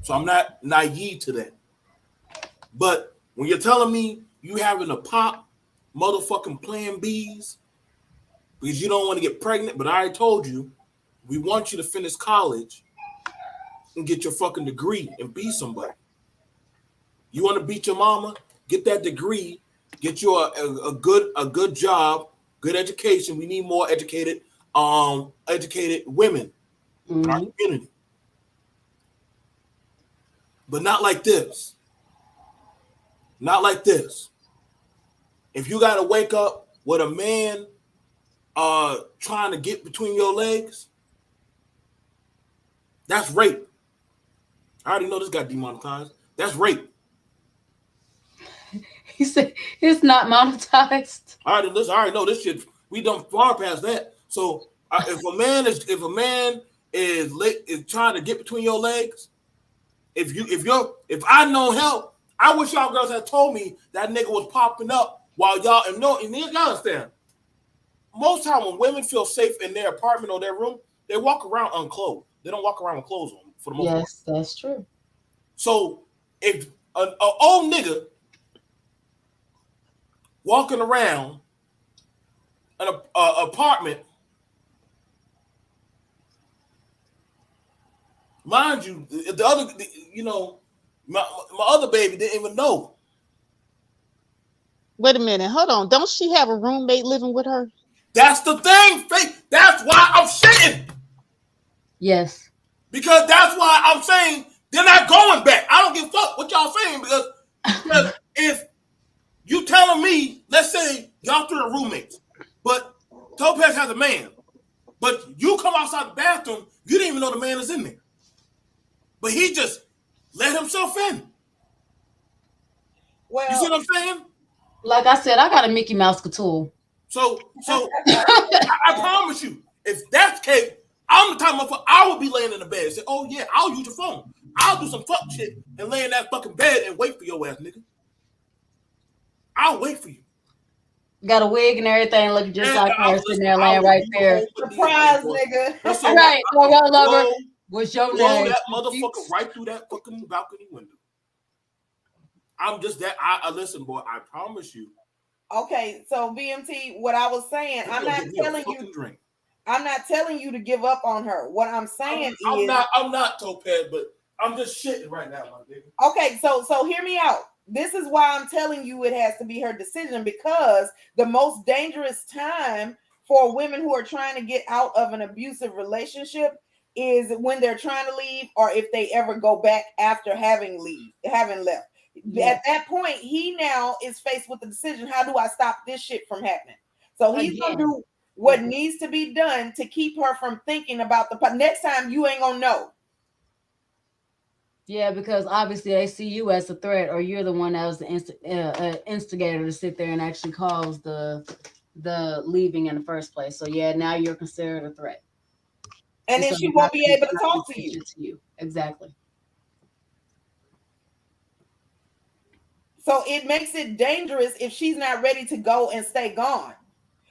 so I'm not naive to that. But when you're telling me you having to pop motherfucking plan Bs because you don't want to get pregnant, but I already told you we want you to finish college and get your fucking degree and be somebody. You want to beat your mama? Get that degree, get you a good job, good education. We need more educated women in our Mm-hmm. community. But not like this. Not like this. If you gotta wake up with a man trying to get between your legs, that's rape. I already know this got demonetized. That's rape. He said it's not monetized. I already know this shit. We done far past that. So if a man is trying to get between your legs, if I know help, I wish y'all girls had told me that nigga was popping up while y'all and y'all understand. most time when women feel safe in their apartment or their room, they walk around unclothed. They don't walk around with clothes on for the most part. Yes, that's true. So if an old nigga walking around an apartment, mind you, the other, you know, my other baby didn't even know. Wait a minute. Hold on. Don't she have a roommate living with her? That's the thing, Faith. That's why I'm shitting. Yes. Because that's why I'm saying they're not going back. I don't give a fuck what y'all saying because if you telling me, let's say y'all three are roommates, but Topaz has a man, but you come outside the bathroom, you didn't even know the man is in there, but he just let himself in. You see Well, what I'm saying? Like I said, I got a Mickey Mouse Cthulhu. So I promise you, if that's the case, I'm the type of motherfucker I will be laying in the bed and say, "Oh yeah, I'll use your phone. I'll do some fuck shit and lay in that fucking bed and wait for your ass, nigga. I'll wait for you." Got a wig and everything, looking just And like her, sitting listen, there I laying will right do the there. whole put these surprise, boy. nigga. What's up? Right. So I love her. Blow, What's your blow name? that motherfucker right through that fucking balcony window. I'm just that. I listen, boy. I promise you. Okay, so BMT, what I was saying, You gonna get me a fucking drink. I'm not telling you to give up on her. What I'm saying is, I'm not Topaz, but I'm just shitting right now, my nigga. okay, so hear me out. This is why I'm telling you it has to be her decision, because the most dangerous time for women who are trying to get out of an abusive relationship is when they're trying to leave, or if they ever go back after having left. Yeah. At that point, he now is faced with the decision: how do I stop this shit from happening? So he's gonna Again. do what needs to be done to keep her from thinking about the next time. You ain't gonna know. Yeah, because obviously they see you as a threat, or you're the one that was the instigator to sit there and actually cause the leaving in the first place. So yeah, now you're considered a threat. And And then so she they're won't be able to not talk paying to you. attention to you. Exactly. So it makes it dangerous if she's not ready to go and stay gone.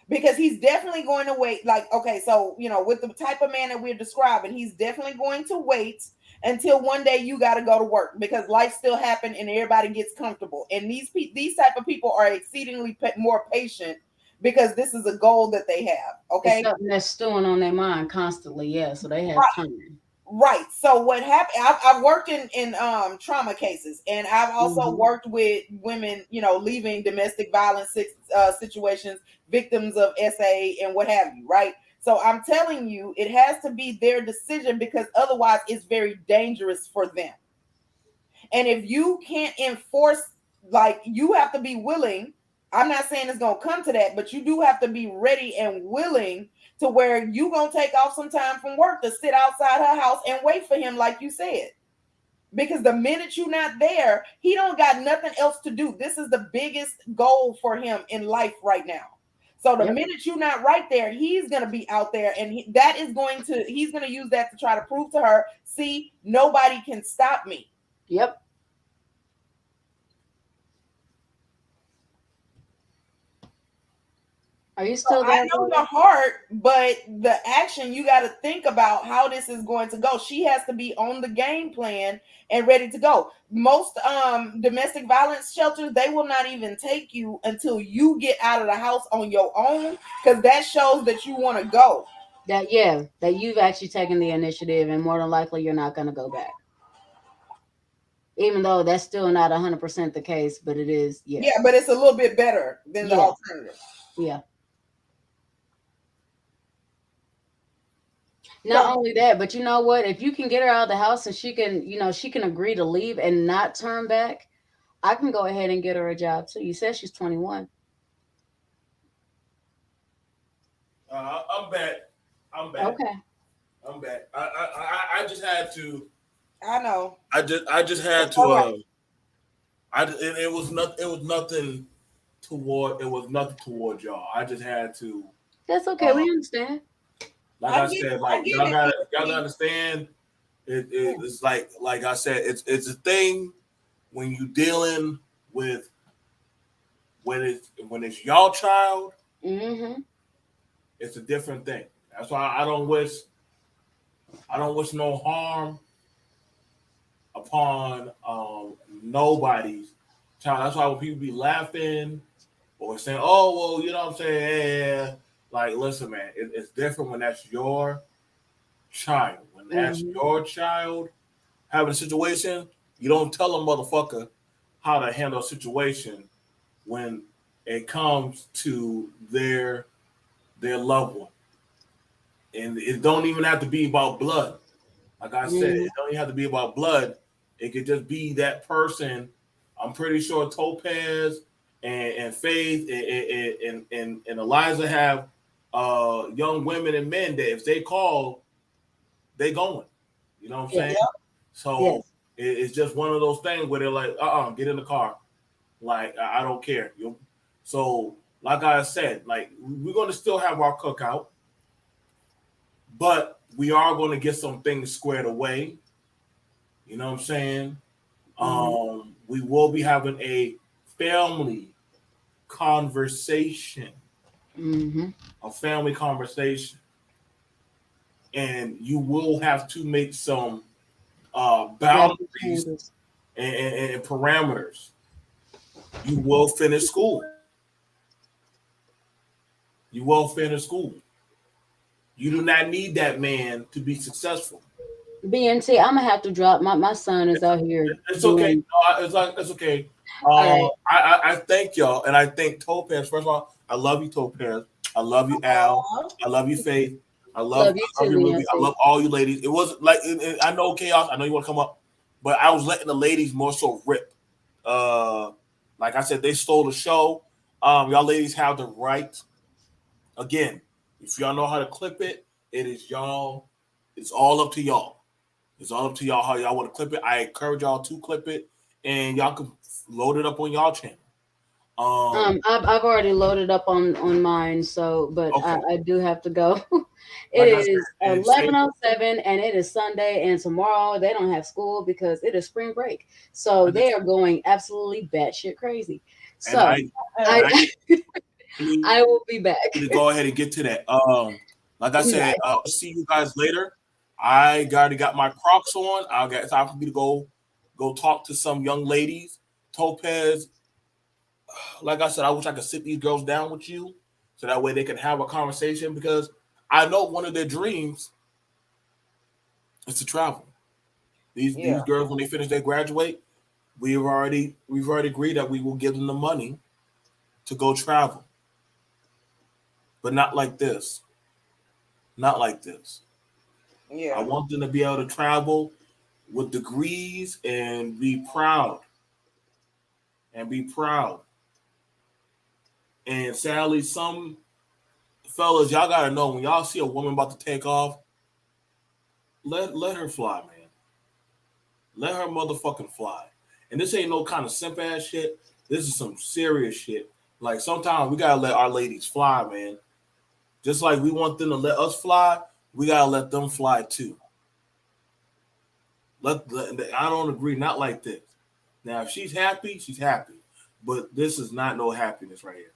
Because he's definitely going to wait. Like, okay, so with the type of man that we're describing, he's definitely going to wait until one day you got to go to work, because life still happens and everybody gets comfortable. And these type of people are exceedingly more patient, because this is a goal that they have. It's Okay, something that's stewing on their mind constantly. Yeah, so they have time. right. So what happened? I've worked in trauma cases, and I've also Hmm. worked with women, leaving domestic violence situations, victims of SA and what have you. Right. So I'm telling you, it has to be their decision, because otherwise it's very dangerous for them. And if you can't enforce, like, you have to be willing. I'm not saying it's gonna come to that, but you do have to be ready and willing to where you gonna take off some time from work to sit outside her house and wait for him, like you said. Because the minute you're not there, he don't got nothing else to do. This is the biggest goal for him in life right now. So the Yep. minute you're not right there, he's gonna be out there, and he's gonna use that to try to prove to her, see, nobody can stop me. Yep. Are you So still I there, know your brother? heart, but the action, you got to think about how this is going to go. She has to be on the game plan and ready to go. Most domestic violence shelters, they will not even take you until you get out of the house on your own, because that shows that you want to go. That yeah, that you've actually taken the initiative, and more than likely you're not going to go back. Even though that's still not 100% the case, but it is. Yeah. Yeah, but it's a little bit better than the Yeah. alternative. Yeah. So Not only that, but you know what? If you can get her out of the house and she can agree to leave and not turn back, I can go ahead and get her a job too. You said she's 21. I'm back. I'm back. Okay. I'm back. I just had to. I know. I just had It's to. all right. It was not. It was nothing toward. It was nothing toward y'all. I just had to. That's okay. Um, We understand. like I I get, said, I like get y'all gotta it. understand. It's like I said. It's a thing when you dealing with when it's y'all child. Mm-hmm. it's a different thing. That's why I don't wish no harm upon nobody's child. That's why when people be laughing or saying, "Oh, well, you know what I'm saying," yeah, like, listen, man, it's different when that's your child. When that's Hmm. your child having a situation, you don't tell a motherfucker how to handle a situation when it comes to their loved one. And it don't even have to be about blood. Like I said, Hmm. it don't even have to be about blood. It could just be that person. I'm pretty sure Topaz and Faith and Eliza have young women and men that if they call, they going. You know what I'm saying? Yes. Yep. So Yes. it's just one of those things where they're like, get in the car. Like I don't care. So like I said, like we're gonna still have our cookout, but we are gonna get some things squared away. You know what I'm saying? Hmm. We will be having a family conversation, Hmm. a family conversation, and you will have to make some Drastic boundaries changes. and parameters. You will finish school. You will finish school. You do not need that man to be successful. BNT, I'm gonna have to drop. My son is out here It's okay. doing. No, it's like it's okay. All right. I thank y'all, and I thank Topaz. First of all, I love you, Topaz. I love you, Al. I love you, Faith. Love you I love too, you, Ruby. I BNT. love all you ladies. It wasn't like I know chaos. I know you want to come up, but I was letting the ladies more so rip. Uh, like I said, they stole the show. Y'all ladies have the right. Again, if y'all know how to clip it, it is y'all. It's all up to y'all. It's all up to y'all how y'all want to clip it. I encourage y'all to clip it, and y'all can load it up on y'all channel. I've already loaded up on mine, so but Okay, I do have to go. It like I said, is and say 11:07, and it is Sunday, and tomorrow they don't have school because it is spring break. So they are going absolutely batshit crazy. and So and I I need I will be back. to go ahead and get to that. Like I said, Nice. see you guys later. I already got my Crocs on. I got time for me to go talk to some young ladies. Topaz, like I said, I wish I could sit these girls down with you, so that way they can have a conversation because I know one of their dreams is to travel. These Yeah. girls when they finish they graduate, we've already agreed that we will give them the money to go travel, but not like this. Not like this. I Yeah. want them to be able to travel with degrees and be proud and be proud. And sadly, some fellas, y'all gotta know when y'all see a woman about to take off, let her fly, man. Let her motherfucking fly. And this ain't no kind of simp ass shit. This is some serious shit. Like sometimes we gotta let our ladies fly, man. Just like we want them to let us fly, we gotta let them fly too. I don't agree. Not like this. Now, if she's happy, she's happy. But this is not no happiness right here.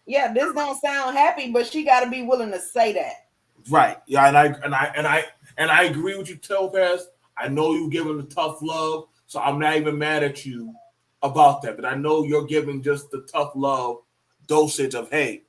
Yeah, this don't sound happy, but she got to be willing to say that. Right. Yeah, and I agree with you, Topaz. I know you giving the tough love, so I'm not even mad at you about that. But I know you're giving just the tough love dosage of, hey,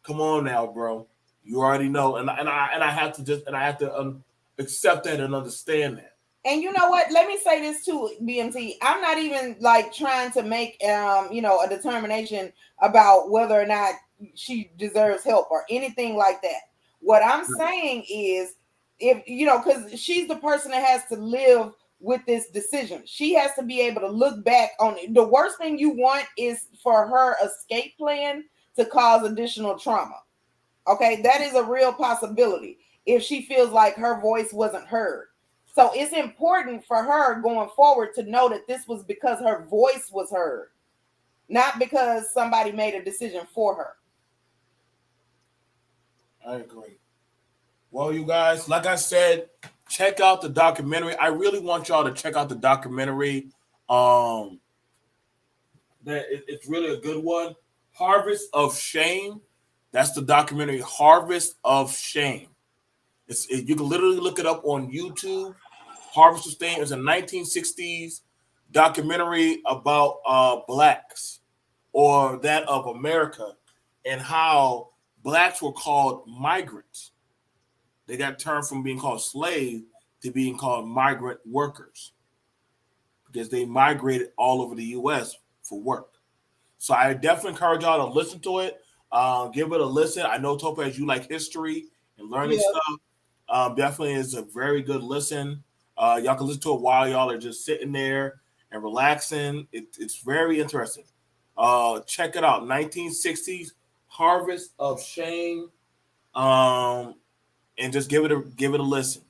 come on now, bro. You already know, and I have to accept that and understand that. And you know what? Let me say this too, BMT. I'm not even like trying to make a determination about whether or not she deserves help or anything like that. What I'm saying is if cuz she's the person that has to live with this decision. She has to be able to look back on it. The worst thing you want is for her escape plan to cause additional trauma. Okay, that is a real possibility if she feels like her voice wasn't heard. So it's important for her going forward to know that this was because her voice was heard, not because somebody made a decision for her. I agree. Well, you guys, like I said, check out the documentary. I really want y'all to check out the documentary. Um, it's really a good one. Harvest of Shame. That's the documentary Harvest of Shame. You can literally look it up on YouTube. Harvest of Shame is a 1960s documentary about blacks or that of America and how blacks were called migrants. They got turned from being called slaves to being called migrant workers because they migrated all over the U.S. for work. So I definitely encourage y'all to listen to it. Give it a listen. I know Topaz, you like history and learning Yeah. stuff. Definitely is a very good listen. Y'all can listen to it while y'all are just sitting there and relaxing. It's very interesting. Check it out. 1960s Harvest of Shame. Um, and just give it a listen.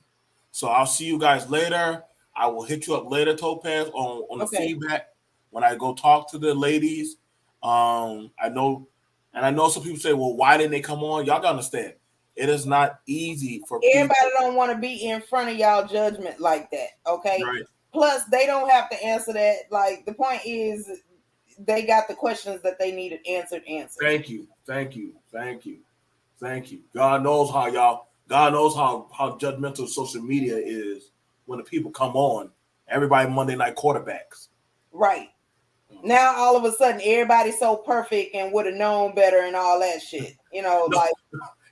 So I'll see you guys later. I will hit you up later, Topaz, on the Okay. feedback when I go talk to the ladies. I know, and I know some people say, "Well, why didn't they come on?" Y'all gotta understand, it is not easy for Everybody people. don't want to be in front of y'all judgment like that. Okay. Right? Plus, they don't have to answer that. Like the point is, they got the questions that they needed answered. Answered. Thank you, thank you, thank you, thank you. God knows how y'all. God knows how judgmental social media is when the people come on. Everybody Monday night quarterbacks. Right. Now all of a sudden everybody's so perfect and would have known better and all that shit. No, Like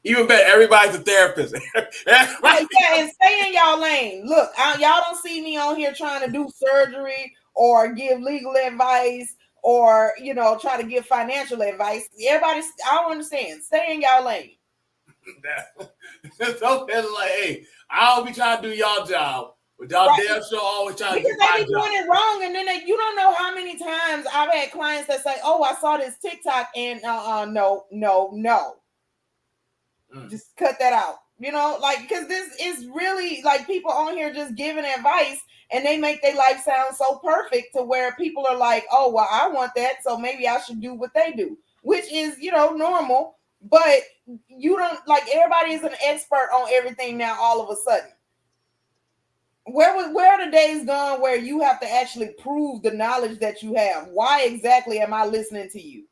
even better, everybody's a therapist. right, yeah, and stay in y'all lane. Look, y'all don't see me on here trying to do surgery or give legal advice or try to give financial advice. Everybody, I don't understand. Stay in y'all lane. So it's like, hey, I'll be trying to do y'all job, but y'all Right. damn sure always trying to Because do they my be job. doing it wrong, and then you don't know how many times I've had clients that say, "Oh, I saw this TikTok," and no, no, no, just cut that out. Like because this is really like people on here just giving advice, and they make their life sound so perfect to where people are like, "Oh, well, I want that, so maybe I should do what they do," which is normal. But you don't like everybody is an expert on everything now. All of a sudden. Where are the days gone where you have to actually prove the knowledge that you have? Why exactly am I listening to you?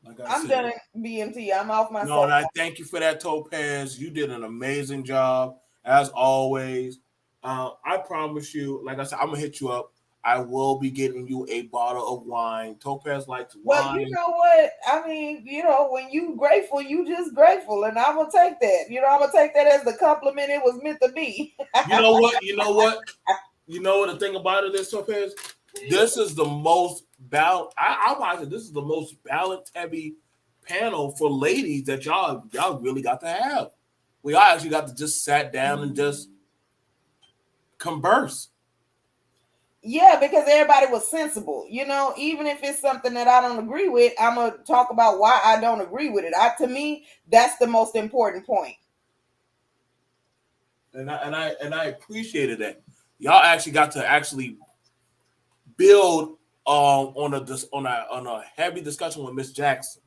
Like I I'm said, done BMT. I'm off my no, soap. and I thank you for that, Topaz. You did an amazing job as always. I promise you, like I said, I'm gonna hit you up. I will be getting you a bottle of wine. Topaz likes Well, you wine. know what? I mean, when you grateful, you just grateful, and I'm gonna take that. I'm gonna take that as the compliment it was meant to be. You know what? You know what? You know what the thing about it is, Topaz? This is the most balanced. I might say this is the most balance heavy panel for ladies that y'all really got to have. We all actually got to just sat down and just converse. Yeah, because everybody was sensible. Even if it's something that I don't agree with, I'm gonna talk about why I don't agree with it. To me, that's the most important point. And I appreciated that. Y'all actually got to actually build on a heavy discussion with Miss Jackson.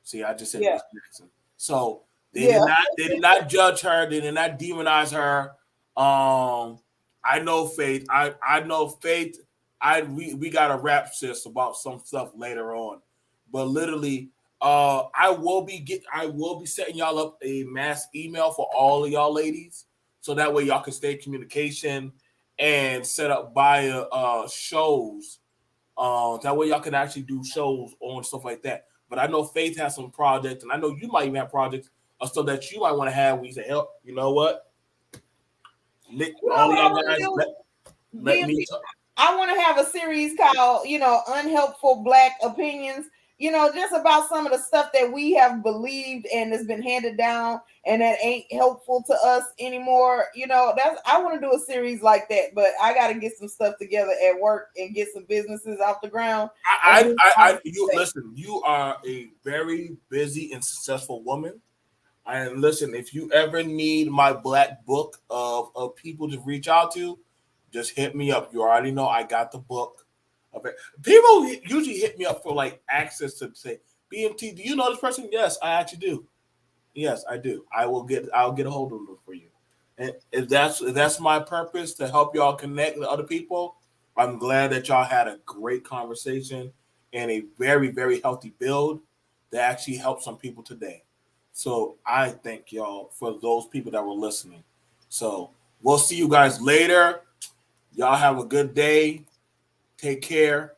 See, I just said Yeah, Miss Jackson. So yeah. they did not judge her. They did not demonize her. I know Faith. I know Faith. We got a rap sis about some stuff later on, but literally, I will be setting y'all up a mass email for all of y'all ladies, so that way y'all can stay in communication and set up bio shows that way y'all can actually do shows on stuff like that. But I know Faith has some projects, and I know you might even have projects or stuff that you might want to have. We say, help. You know what? All What of I y'all want guys, to let do, me talk. I want to have a series called, Unhelpful Black Opinions, just about some of the stuff that we have believed and has been handed down and that ain't helpful to us anymore. I want to do a series like that, but I got to get some stuff together at work and get some businesses off the ground. And You listen. You are a very busy and successful woman. And listen, if you ever need my black book of people to reach out to, just hit me up. You already know I got the book. Okay. People usually hit me up for like access to say, BMT, do you know this person? Yes, I actually do. Yes, I do. I'll get a hold of them for you. And if that's my purpose to help y'all connect with other people, I'm glad that y'all had a great conversation. and a very, very healthy build that actually helps some people today. So I thank y'all for those people that were listening. So we'll see you guys later. Y'all have a good day. Take care.